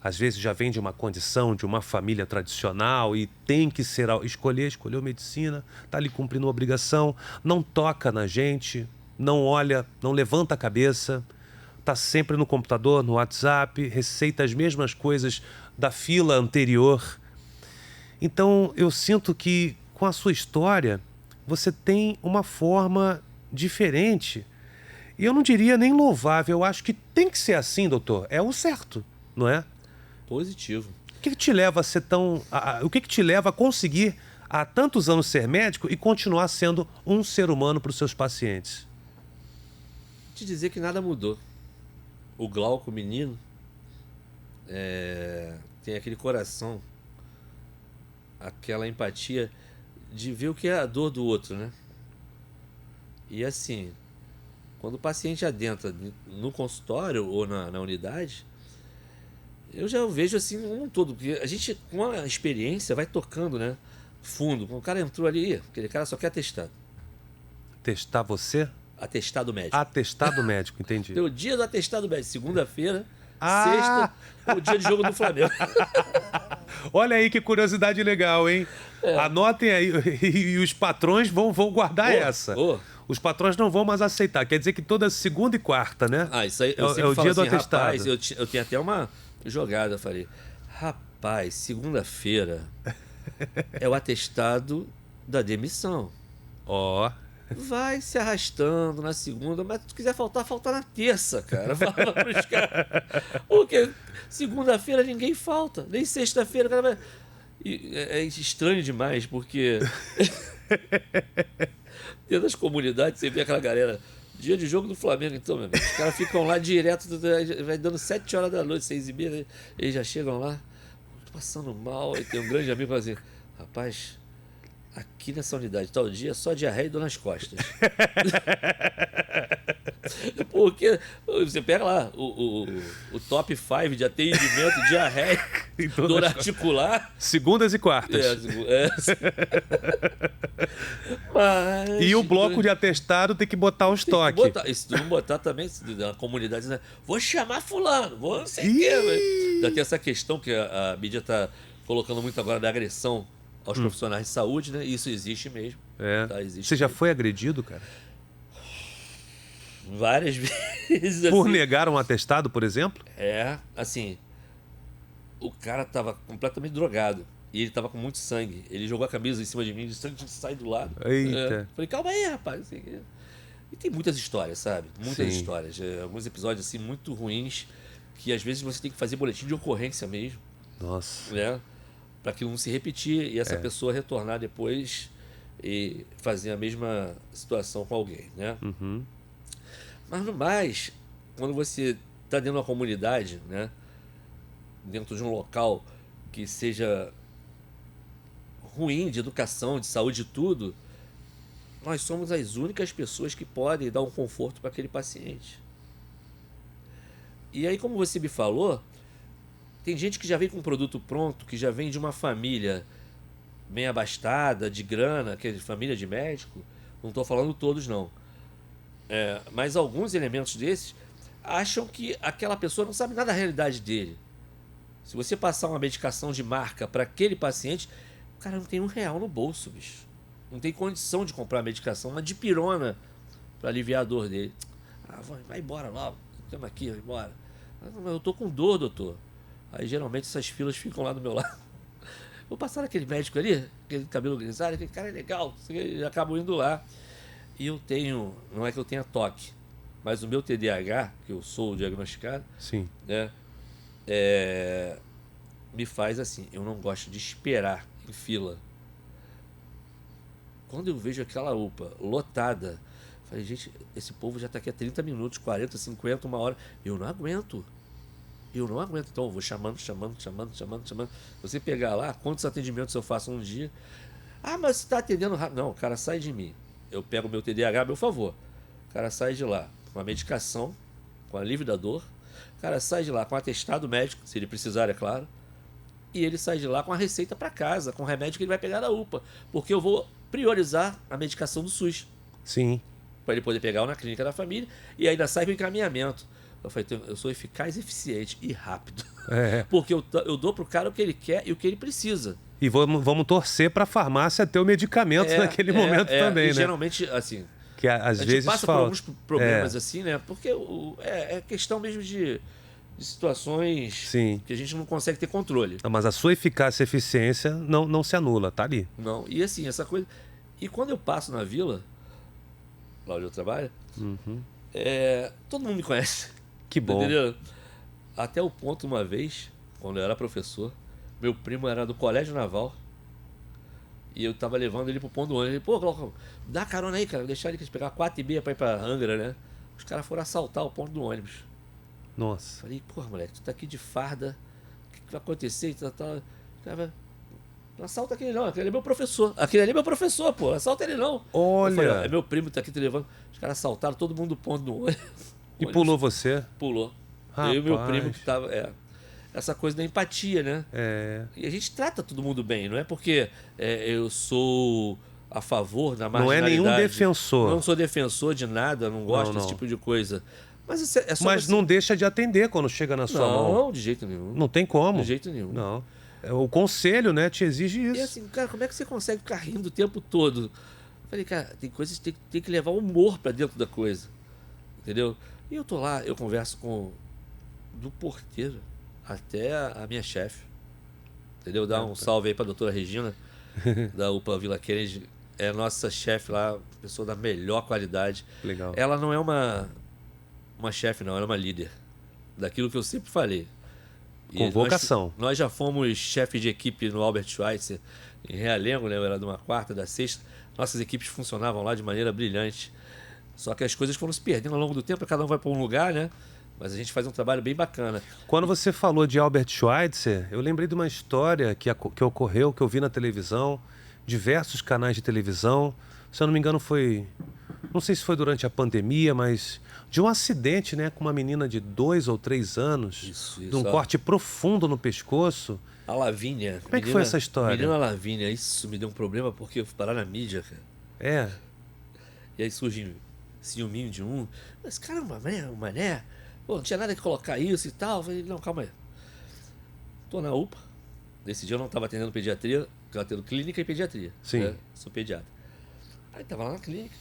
Às vezes já vem de uma condição, de uma família tradicional e tem que escolheu medicina, está ali cumprindo uma obrigação, não toca na gente, não olha, não levanta a cabeça, está sempre no computador, no WhatsApp, receita as mesmas coisas da fila anterior. Então eu sinto que com a sua história você tem uma forma diferente. E eu não diria nem louvável, eu acho que tem que ser assim, doutor. É o certo, não é? Positivo. O que te leva a ser tão... o que te leva a conseguir há tantos anos ser médico e continuar sendo um ser humano para os seus pacientes? Te dizer que nada mudou. O Glauco, menino, tem aquele coração, aquela empatia de ver o que é a dor do outro, né? E assim, quando o paciente adentra no consultório ou na unidade, eu já vejo assim um todo, porque a gente, com a experiência, vai tocando, né? Fundo. Quando o cara entrou ali, aquele cara só quer atestado. Testar você? Atestado médico. Atestado médico, entendi. Tem o dia do atestado médico, segunda-feira, sexta, o dia de jogo do Flamengo. Olha aí que curiosidade legal, hein? Anotem aí, e os patrões vão guardar essa. Os patrões não vão mais aceitar. Quer dizer que toda segunda e quarta, né? Isso aí eu é o dia do atestado. Rapaz, eu tenho até uma jogada, eu falei, rapaz, segunda-feira é o atestado da demissão. Ó. Vai se arrastando na segunda, mas se tu quiser faltar, falta na terça, cara. Fala pros caras. Porque segunda-feira ninguém falta, nem sexta-feira. Cara vai... É estranho demais, porque dentro das comunidades você vê aquela galera Dia de jogo do Flamengo, então, meu amigo. Os caras ficam lá direto, vai dando 7 horas da noite, 6h30, né? Eles já chegam lá, tô passando mal. Aí tem um grande amigo que fala assim, rapaz, aqui nessa unidade, tal dia, só diarreia e dor nas costas. Porque você pega lá o top 5 de atendimento, diarreia, dor articular. Segundas e quartas. Mas, e o bloco de atestado tem que botar o estoque. E se tu não botar também, a comunidade, né? Vou chamar fulano, vou não sei o quê. Ainda tem essa questão que a mídia está colocando muito agora da agressão aos profissionais de saúde, né? Isso existe mesmo. Tá? Existe Você já mesmo. foi agredido, cara? Várias vezes. Por assim. negar um atestado, por exemplo? Assim, o cara tava completamente drogado e ele tava com muito sangue. Ele jogou a camisa em cima de mim, o sangue sai do lado. Eita. Falei, calma aí, rapaz. Assim, e tem muitas histórias, sabe? Muitas Sim. histórias. Alguns episódios assim muito ruins que às vezes você tem que fazer boletim de ocorrência mesmo, Nossa. né? Para aquilo não se repetir e essa pessoa retornar depois e fazer a mesma situação com alguém, né? Mas no mais, quando você está dentro de uma comunidade, né, dentro de um local que seja ruim de educação, de saúde, de tudo, nós somos as únicas pessoas que podem dar um conforto para aquele paciente. E aí, como você me falou, tem gente que já vem com um produto pronto, que já vem de uma família bem abastada, de grana, que é de família de médico. Não estou falando todos, não. Mas alguns elementos desses acham que aquela pessoa não sabe nada da realidade dele. Se você passar uma medicação de marca para aquele paciente, o cara não tem R$1 no bolso, bicho. Não tem condição de comprar a medicação, uma dipirona para aliviar a dor dele. Vai embora logo, estamos aqui, vai embora. Mas eu tô com dor, doutor. Aí geralmente essas filas ficam lá do meu lado. Vou passar naquele médico ali, aquele cabelo grisalho, aquele cara é legal, e acabo indo lá. E eu tenho, não é que eu tenha toque, mas o meu TDAH, que eu sou diagnosticado, Sim. né, me faz assim, eu não gosto de esperar em fila. Quando eu vejo aquela UPA lotada, falei, gente, esse povo já está aqui há 30 minutos, 40, 50, 1 hora, eu não aguento. Então eu vou chamando. Você pegar lá, quantos atendimentos eu faço um dia? Mas você está atendendo rápido. Não, o cara sai de mim. Eu pego o meu TDAH a meu favor. O cara sai de lá com a medicação, com alívio da dor. O cara sai de lá com atestado médico, se ele precisar, é claro. E ele sai de lá com a receita para casa, com o remédio que ele vai pegar da UPA. Porque eu vou priorizar a medicação do SUS. Sim. Para ele poder pegar na clínica da família e ainda sai com encaminhamento. Eu falei, eu sou eficaz, eficiente e rápido. Porque eu dou pro cara o que ele quer e o que ele precisa. E vamos torcer para a farmácia ter o medicamento naquele momento também, e né? Geralmente, assim, que às vezes passa falta. por alguns problemas assim, né? Porque é questão mesmo de situações que a gente não consegue ter controle. Não, mas a sua eficácia e eficiência não se anula, tá ali. Não, e assim, essa coisa... E quando eu passo na vila, lá onde eu trabalho, todo mundo me conhece. Que bom. Entendeu? Até o ponto, uma vez, quando eu era professor, meu primo era do Colégio Naval e eu tava levando ele pro ponto do ônibus. Ele, pô, Glauco, dá carona aí, cara, vou deixar ele pegar 4h30 pra ir pra Angra, né? Os caras foram assaltar o ponto do ônibus. Nossa. Falei, porra, moleque, tu tá aqui de farda, o que vai acontecer? Cara, não assalta aquele não, aquele é meu professor. Aquele ali é meu professor, pô, assalta ele não. Olha. Eu falei, meu primo tá aqui te levando. Os caras assaltaram todo mundo do ponto do ônibus. E pulou você? Pulou. Rapaz. Eu e meu primo que tava... essa coisa da empatia, né? E a gente trata todo mundo bem, não é porque eu sou a favor da marginalidade. Não é nenhum defensor. Não sou defensor de nada, não gosto desse tipo de coisa. Mas é só Mas não deixa de atender quando chega na sua mão. Não, de jeito nenhum. Não tem como. De jeito nenhum. Não. O conselho, né, te exige isso. E assim, cara, como é que você consegue ficar rindo o tempo todo? Falei, cara, tem coisas que tem que levar humor pra dentro da coisa. Entendeu? E eu tô lá, eu converso do porteiro até a minha chefe. Entendeu? Dá um salve aí pra doutora Regina, da UPA Vila Kennedy. É a nossa chefe lá, pessoa da melhor qualidade. Legal. Ela não é uma chefe, não, ela é uma líder. Daquilo que eu sempre falei. Com vocação. Nós já fomos chefe de equipe no Albert Schweitzer, em Realengo, né? Era de uma quarta, da sexta. Nossas equipes funcionavam lá de maneira brilhante. Só que as coisas foram se perdendo ao longo do tempo, cada um vai para um lugar, né? Mas a gente faz um trabalho bem bacana. Quando você falou de Albert Schweitzer, eu lembrei de uma história que ocorreu, que eu vi na televisão, diversos canais de televisão. Se eu não me engano foi, não sei se foi durante a pandemia, mas de um acidente, né, com uma menina de 2 ou 3 anos, Isso, de um corte profundo no pescoço. A Lavínia. Como é que foi essa história? Menina Lavínia, isso me deu um problema porque eu fui parar na mídia, cara. É. E aí surge ciúminho de um. Mas caramba, um mané. Pô, não tinha nada que colocar isso e tal. Eu falei, não, calma aí. Tô na UPA. Nesse dia eu não tava atendendo pediatria, eu atendo clínica e pediatria. Sim. Né? Sou pediatra. Aí tava lá na clínica.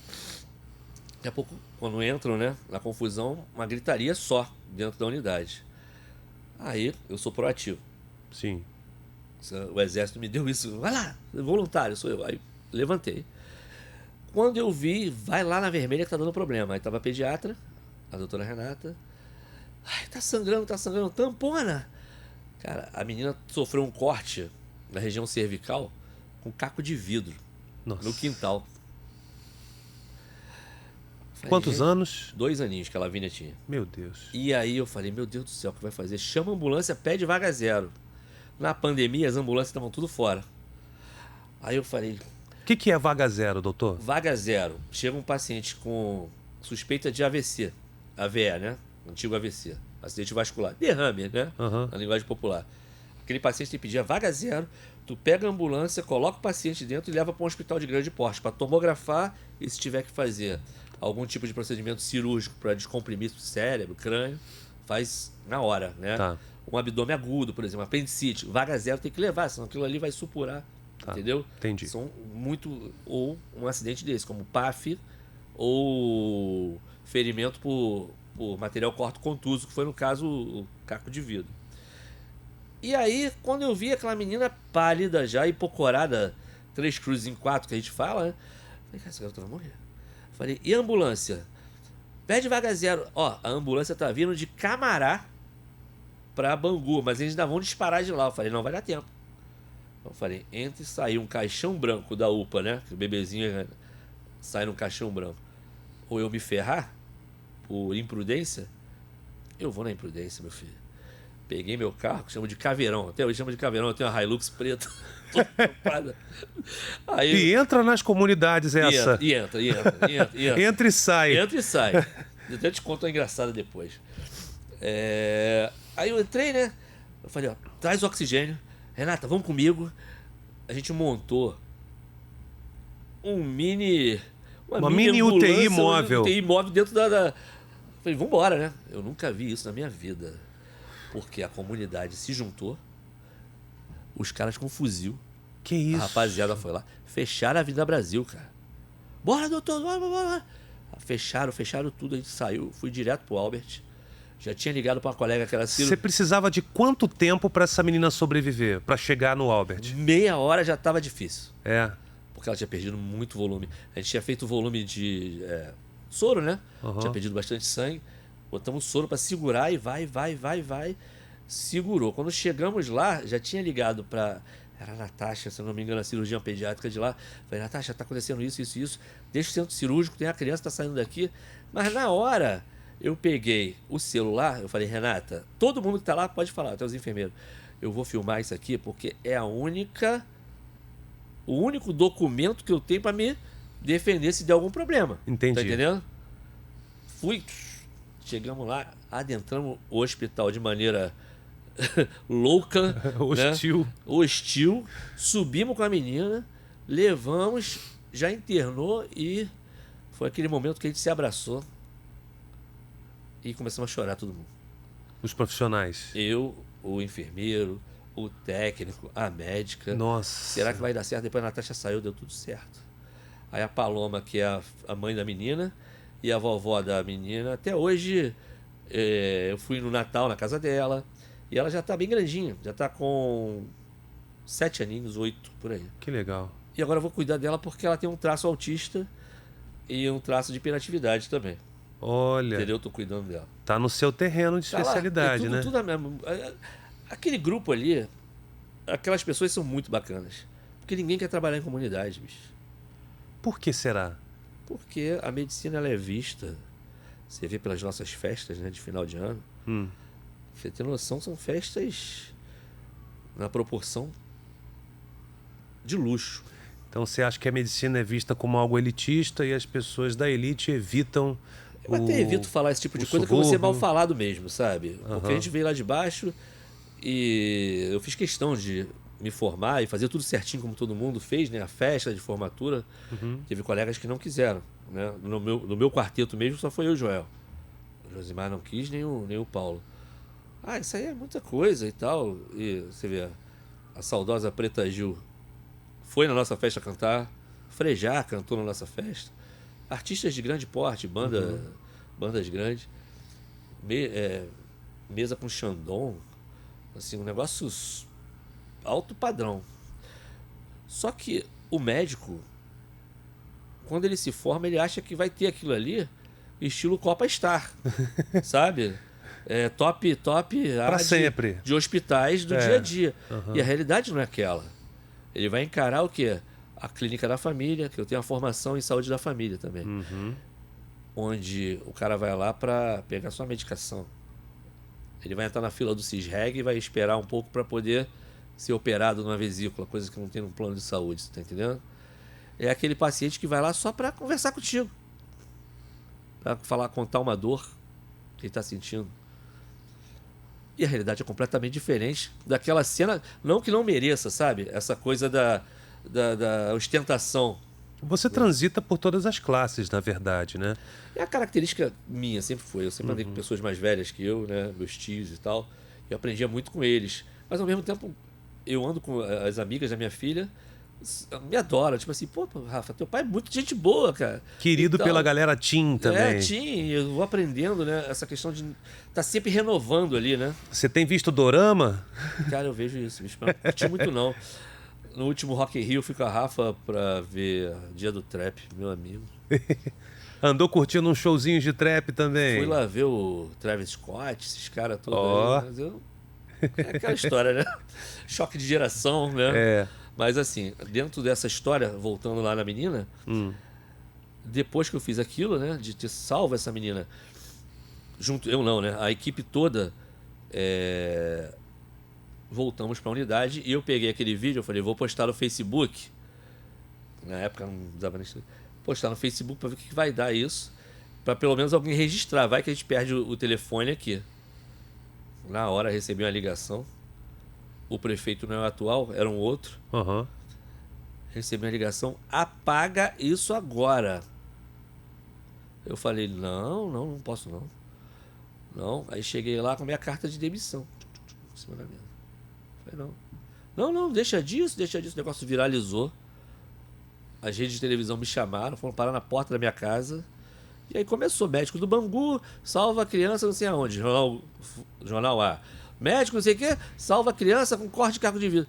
Daqui a pouco, quando entram, né, na confusão, uma gritaria só dentro da unidade. Aí eu sou proativo. Sim. O exército me deu isso. Vai lá, voluntário, sou eu. Aí levantei. Quando eu vi, vai lá na vermelha que tá dando problema. Aí tava a pediatra, a doutora Renata. Ai, tá sangrando, tampona. Cara, a menina sofreu um corte na região cervical com caco de vidro. Nossa. No quintal. Falei, Quantos anos? 2 aninhos que a Lavínia tinha. Meu Deus. E aí eu falei, meu Deus do céu, o que vai fazer? Chama a ambulância, pede vaga zero. Na pandemia, as ambulâncias estavam tudo fora. Aí eu falei... O que é vaga zero, doutor? Vaga zero. Chega um paciente com suspeita de AVC. AVE, né? Antigo AVC. Acidente vascular. Derrame, né? Na linguagem popular. Aquele paciente tem que pedir a vaga zero. Tu pega a ambulância, coloca o paciente dentro e leva para um hospital de grande porte para tomografar e se tiver que fazer algum tipo de procedimento cirúrgico para descomprimir o cérebro, crânio, faz na hora, né? Tá. Um abdômen agudo, por exemplo, apendicite. Vaga zero tem que levar, senão aquilo ali vai supurar. Tá. Entendeu? Entendi. São muito... Ou um acidente desse, como PAF ou ferimento por material corto-contuso, que foi, no caso, o caco de vidro. E aí, quando eu vi aquela menina pálida já, hipocorada, 3 cruzes em 4, que a gente fala, né? Falei, cara, essa garota vai morrer. Falei, e a ambulância? Pede vaga zero. Ó, a ambulância tá vindo de Camará pra Bangu, mas eles ainda vão disparar de lá. Eu falei, não vai dar tempo. Eu falei, entre e sair um caixão branco da UPA, né? Que o bebezinho sai num caixão branco. Ou eu me ferrar por imprudência, eu vou na imprudência, meu filho. Peguei meu carro, que chama de caveirão. Até hoje chama de caveirão, eu tenho uma Hilux preta. Aí, e entra nas comunidades essa. Entra. Entra e sai. Entra e sai. Eu até te conto uma engraçada depois. Aí eu entrei, né? Eu falei, ó, traz oxigênio. Renata, vamos comigo. A gente montou uma mini UTI móvel. Uma UTI móvel dentro da... Falei, vambora, né? Eu nunca vi isso na minha vida. Porque a comunidade se juntou, os caras com fuzil. Que isso? A rapaziada foi lá. Fecharam a Avenida Brasil, cara. Bora, doutor, bora. Fecharam tudo, a gente saiu. Fui direto pro Albert. Já tinha ligado para uma colega que era Você precisava de quanto tempo para essa menina sobreviver, para chegar no Albert? Meia hora já estava difícil. É. Porque ela tinha perdido muito volume. A gente tinha feito volume de soro, né? Tinha perdido bastante sangue. Botamos soro para segurar e vai. Segurou. Quando chegamos lá, já tinha ligado para... Era a Natasha, se eu não me engano, a cirurgiã pediátrica de lá. Falei, Natasha, tá acontecendo isso. Deixa o centro cirúrgico, tem a criança que tá saindo daqui. Mas na hora... Eu peguei o celular, eu falei, Renata, todo mundo que tá lá pode falar, até os enfermeiros. Eu vou filmar isso aqui porque é o único documento que eu tenho para me defender se der algum problema. Entendi. Tá entendendo? Chegamos lá, adentramos o hospital de maneira louca. Hostil. Né? Hostil. Subimos com a menina, levamos, já internou e foi aquele momento que a gente se abraçou. E começamos a chorar todo mundo. Os profissionais. Eu, o enfermeiro, o técnico, a médica. Nossa. Será que vai dar certo? Depois a Natasha saiu, deu tudo certo. Aí a Paloma, que é a mãe da menina, e a vovó da menina. Até hoje, eu fui no Natal na casa dela. E ela já tá bem grandinha. Já tá com 7 aninhos, 8, por aí. Que legal. E agora eu vou cuidar dela porque ela tem um traço autista e um traço de hiperatividade também. Olha. Entendeu? Eu tô cuidando dela. Tá no seu terreno de especialidade, né? Tudo mesmo. Aquele grupo ali, aquelas pessoas são muito bacanas. Porque ninguém quer trabalhar em comunidade, bicho. Por que será? Porque a medicina ela é vista, você vê pelas nossas festas, né, de final de ano. Você tem noção, são festas na proporção de luxo. Então você acha que a medicina é vista como algo elitista e as pessoas da elite evitam Eu até evito falar esse tipo de coisa, que eu vou ser mal falado mesmo, sabe? Porque a gente veio lá de baixo e eu fiz questão de me formar e fazer tudo certinho como todo mundo fez, né? A festa de formatura. Teve colegas que não quiseram, né? No meu quarteto mesmo só foi eu e o Joel. O Josimar não quis, nem o Paulo. Ah, isso aí é muita coisa e tal. E você vê, a saudosa Preta Gil foi na nossa festa cantar, Frejá cantou na nossa festa. Artistas de grande porte, bandas grandes. Mesa com Xandão, assim, um negócio alto padrão. Só que o médico, quando ele se forma, ele acha que vai ter aquilo ali, estilo Copa Star, sabe? Top Pra sempre. de hospitais do dia a dia. E a realidade não é aquela. Ele vai encarar o quê? A clínica da família, que eu tenho a formação em saúde da família também. Onde o cara vai lá para pegar sua medicação. Ele vai entrar na fila do Cisreg e vai esperar um pouco para poder ser operado numa vesícula, coisa que não tem no plano de saúde, você tá entendendo? É aquele paciente que vai lá só para conversar contigo. Para falar, contar uma dor que ele está sentindo. E a realidade é completamente diferente daquela cena, não que não mereça, sabe? Essa coisa da ostentação. Você transita por todas as classes, na verdade, né? É a característica minha, sempre foi. Eu sempre andei com pessoas mais velhas que eu, né? Meus tios e tal. Eu aprendia muito com eles. Mas ao mesmo tempo, eu ando com as amigas da minha filha, me adoram. Tipo assim, pô, Rafa, teu pai é muito gente boa, cara. Querido pela galera teen também. Teen, eu vou aprendendo, né? Essa questão de tá sempre renovando ali, né? Você tem visto Dorama? Cara, eu vejo isso, bicho. Mas não curti muito, não. No último Rock in Rio, eu fui com a Rafa pra ver Dia do Trap, meu amigo. Andou curtindo uns showzinhos de trap também? Fui lá ver o Travis Scott, esses caras todos aí. Mas é aquela história, né? Choque de geração, né? Mas assim, dentro dessa história, voltando lá na menina, depois que eu fiz aquilo, né? De ter salvo essa menina, junto, eu não, né? A equipe toda, voltamos para a unidade e eu peguei aquele vídeo, eu falei, vou postar no Facebook. Na época não dava nem... Postar no Facebook para ver o que vai dar isso, para pelo menos alguém registrar. Vai que a gente perde o telefone aqui. Na hora recebi uma ligação. O prefeito não é o atual, era um outro. Recebi uma ligação, apaga isso agora. Eu falei, não posso não. Não, aí cheguei lá com a minha carta de demissão. Em cima da mesa. Falei, não, deixa disso, o negócio viralizou. As redes de televisão me chamaram, foram parar na porta da minha casa. E aí começou, médico do Bangu, salva a criança não sei aonde, jornal A. Médico não sei o quê, salva a criança com corte de cargo de vida.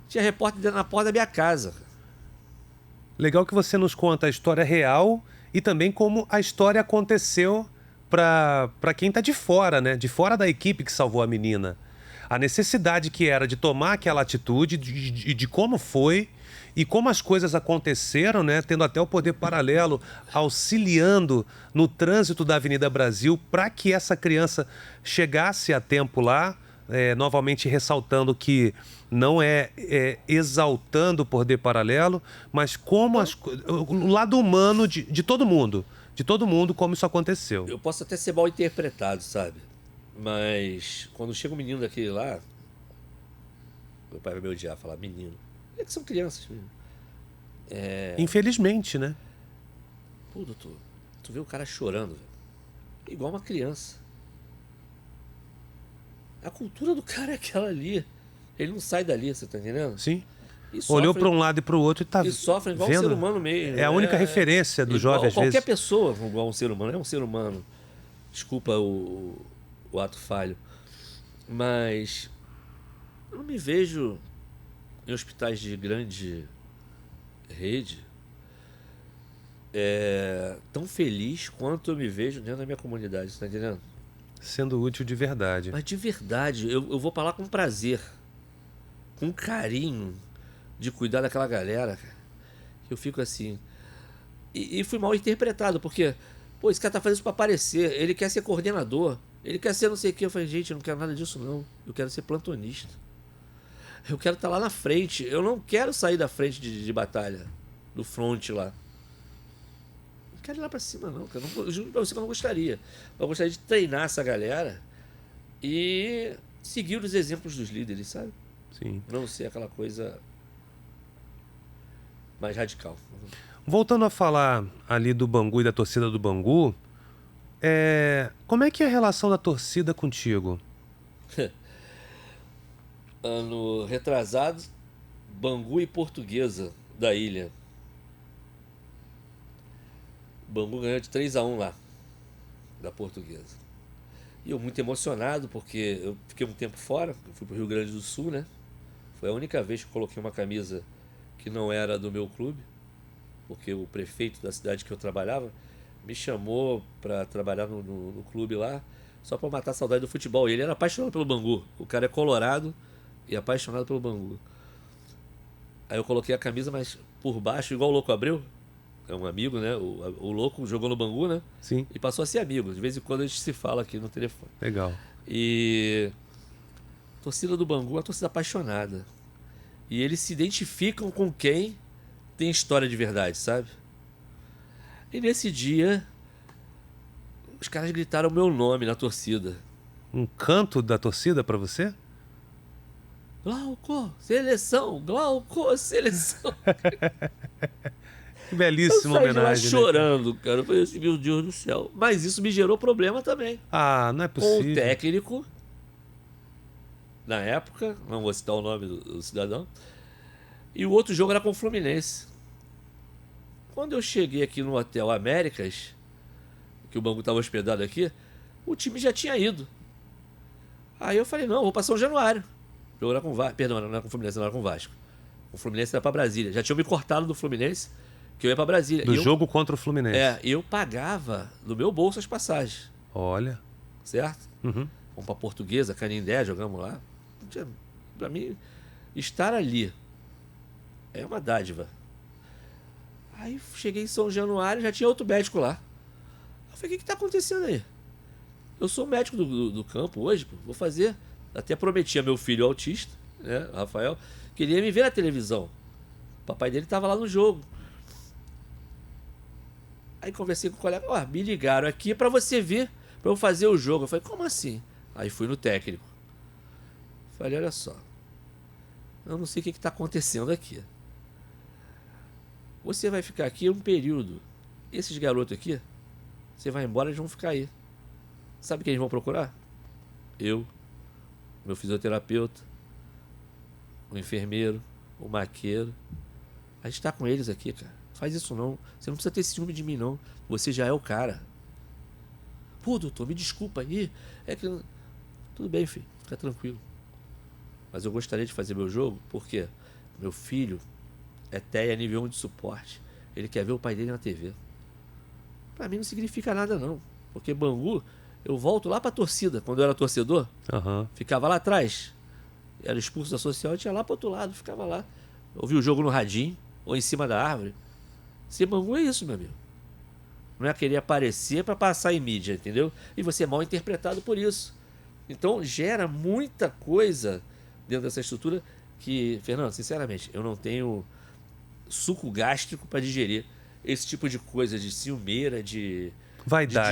Tinha repórter na porta da minha casa. Legal que você nos conta a história real e também como a história aconteceu para quem tá de fora, né? De fora da equipe que salvou a menina. A necessidade que era de tomar aquela atitude, de como foi e como as coisas aconteceram, né? Tendo até o poder paralelo auxiliando no trânsito da Avenida Brasil para que essa criança chegasse a tempo lá. Novamente ressaltando que não é exaltando o poder paralelo, mas como o lado humano de todo mundo. De todo mundo, como isso aconteceu. Eu posso até ser mal interpretado, sabe? Mas quando chega um menino daquele lá, meu pai vai me odiar, falar menino. É que são crianças, menino. Infelizmente, né? Pô, doutor, tu vê o cara chorando, velho. Igual uma criança. A cultura do cara é aquela ali. Ele não sai dali, você tá entendendo? Sim. E Olhou sofre- para um lado e para o outro e tá E sofre igual vendo? um ser humano mesmo. É a única referência do igual jovem, às qualquer vezes. pessoa igual um ser humano. É um ser humano. Desculpa o ato falho. Mas eu não me vejo em hospitais de grande rede tão feliz quanto eu me vejo dentro da minha comunidade, você tá entendendo? Sendo útil de verdade. Mas de verdade, eu vou pra lá com prazer, com carinho de cuidar daquela galera, cara. Eu fico assim, E fui mal interpretado, porque, pô, esse cara tá fazendo isso pra aparecer, ele quer ser coordenador, ele quer ser não sei o que. Eu falei, gente, eu não quero nada disso não, eu quero ser plantonista. Eu quero estar lá na frente, eu não quero sair da frente de batalha, do front lá. Não quero ir lá pra cima não, cara. Eu juro pra você que eu não gostaria. Eu gostaria de treinar essa galera e seguir os exemplos dos líderes, sabe? Sim. Não ser aquela coisa mais radical. Voltando a falar ali do Bangu e da torcida do Bangu, como é que é a relação da torcida contigo? Ano retrasado, Bangu e Portuguesa da ilha. Bangu ganhou de 3-1 lá, da Portuguesa. E eu muito emocionado, porque eu fiquei um tempo fora, eu fui pro Rio Grande do Sul, né? Foi a única vez que eu coloquei uma camisa que não era do meu clube, porque o prefeito da cidade que eu trabalhava me chamou para trabalhar no clube lá, só para matar a saudade do futebol. E ele era apaixonado pelo Bangu. O cara é colorado e apaixonado pelo Bangu. Aí eu coloquei a camisa, mas por baixo, igual o Louco Abreu, é um amigo, né? O Louco jogou no Bangu, né? Sim. E passou a ser amigo. De vez em quando a gente se fala aqui no telefone. Legal. E a torcida do Bangu é uma torcida apaixonada. E eles se identificam com quem tem história de verdade, sabe? E nesse dia, os caras gritaram o meu nome na torcida. Um canto da torcida pra você? Glauco, seleção! Glauco, seleção! Que Eu belíssima saí de lá homenagem, né? chorando, cara. Eu falei assim, meu Deus do céu. Mas isso me gerou problema também. Ah, não é Com o possível. técnico, na época, não vou citar o nome do cidadão, e o outro jogo era com o Fluminense. Quando eu cheguei aqui no Hotel Américas, que o Bangu estava hospedado aqui, o time já tinha ido. Aí eu falei, não, vou para São Januário. O jogo era com o Vasco. Perdão, não era com o Fluminense, não era com o Vasco. O Fluminense era para Brasília. Já tinham me cortado do Fluminense, que eu ia para Brasília. Do E jogo contra o Fluminense. eu pagava do meu bolso as passagens, Olha. certo? Uhum. Vamos para Portuguesa, Canindé, jogamos lá. Para mim, estar ali é uma dádiva. Aí cheguei em São Januário, já tinha outro médico lá. Eu falei, o que está acontecendo aí? Eu sou médico do campo hoje, pô, vou fazer. Até prometi a meu filho autista, né, Rafael, que ele ia me ver na televisão. O papai dele estava lá no jogo. Aí conversei com o colega, me ligaram aqui para você vir, para eu fazer o jogo. Eu falei, como assim? Aí fui no técnico. Falei, olha só, eu não sei o que está acontecendo aqui. Você vai ficar aqui um período. Esses garotos aqui, você vai embora, eles vão ficar aí. Sabe quem eles vão procurar? Eu, meu fisioterapeuta, o enfermeiro, o maqueiro. A gente tá com eles aqui, cara. Faz isso não. Você não precisa ter ciúme de mim, não. Você já é o cara. Pô, doutor, me desculpa aí. É que... Tudo bem, filho. Fica tranquilo. Mas eu gostaria de fazer meu jogo porque meu filho é TEA nível 1 de suporte. Ele quer ver o pai dele na TV. Pra mim não significa nada, não. Porque Bangu, eu volto lá pra torcida. Quando eu era torcedor, ficava lá atrás. Era expulso da social, eu tinha lá pro outro lado, ficava lá. Ouvia o jogo no radinho, ou em cima da árvore. Ser Bangu é isso, meu amigo. Não é querer aparecer pra passar em mídia, entendeu? E você é mal interpretado por isso. Então gera muita coisa dentro dessa estrutura que, Fernando, sinceramente, eu não tenho suco gástrico para digerir esse tipo de coisa de ciumeira, de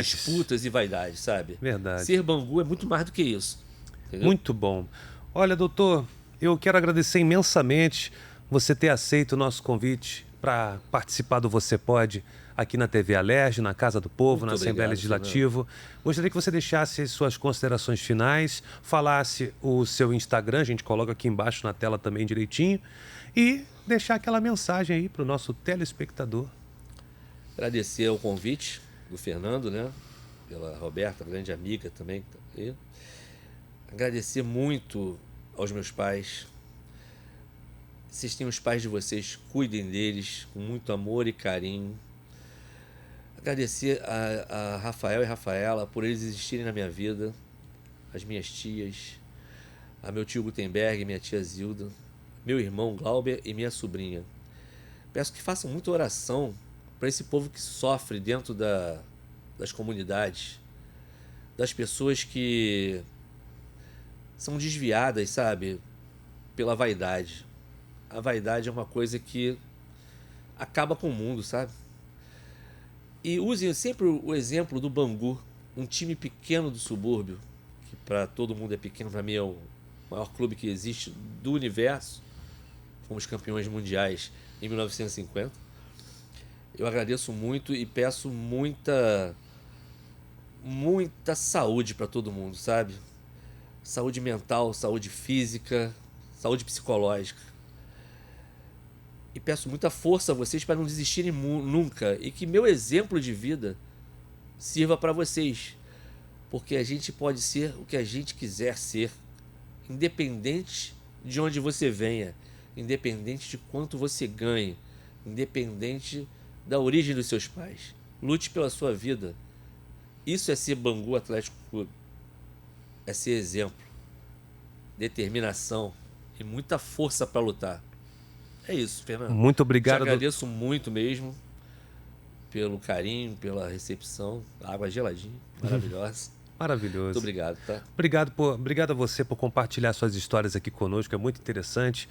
disputas e vaidades, sabe? Verdade. Ser Bangu é muito mais do que isso. Entendeu? Muito bom. Olha, doutor, eu quero agradecer imensamente você ter aceito o nosso convite para participar do Você Pode aqui na TV Alerj, na Casa do Povo, na Assembleia Legislativa. Gostaria que você deixasse as suas considerações finais, falasse o seu Instagram, a gente coloca aqui embaixo na tela também direitinho, e deixar aquela mensagem aí para o nosso telespectador. Agradecer o convite do Fernando, né? Pela Roberta, grande amiga também. E agradecer muito aos meus pais. Vocês têm os pais de vocês, cuidem deles com muito amor e carinho. Agradecer a Rafael e Rafaela por eles existirem na minha vida, as minhas tias, a meu tio Gutenberg, minha tia Zilda, meu irmão Glauber e minha sobrinha. Peço que façam muita oração para esse povo que sofre dentro das comunidades, das pessoas que são desviadas, sabe, pela vaidade. A vaidade é uma coisa que acaba com o mundo, sabe? E usem sempre o exemplo do Bangu, um time pequeno do subúrbio, que para todo mundo é pequeno, para mim é o maior clube que existe do universo. Fomos campeões mundiais em 1950. Eu agradeço muito e peço muita saúde para todo mundo, sabe? Saúde mental, saúde física, saúde psicológica. E peço muita força a vocês para não desistirem nunca e que meu exemplo de vida sirva para vocês. Porque a gente pode ser o que a gente quiser ser, independente de onde você venha, independente de quanto você ganhe, independente da origem dos seus pais. Lute pela sua vida. Isso é ser Bangu Atlético Clube. É ser exemplo, determinação e muita força para lutar. É isso, Fernando. Muito obrigado. Te agradeço muito mesmo pelo carinho, pela recepção. Água geladinha, maravilhosa. Maravilhoso. Muito obrigado, tá? Obrigado a você por compartilhar suas histórias aqui conosco, é muito interessante.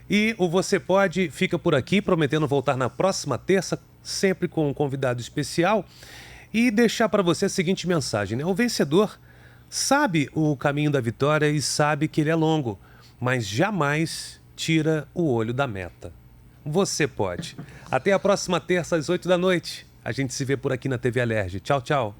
E o Você Pode fica por aqui, prometendo voltar na próxima terça, sempre com um convidado especial. E deixar para você a seguinte mensagem, né? O vencedor sabe o caminho da vitória e sabe que ele é longo, mas jamais tira o olho da meta. Você pode. Até a próxima terça, às 8 da noite. A gente se vê por aqui na TV Alerj. Tchau, tchau.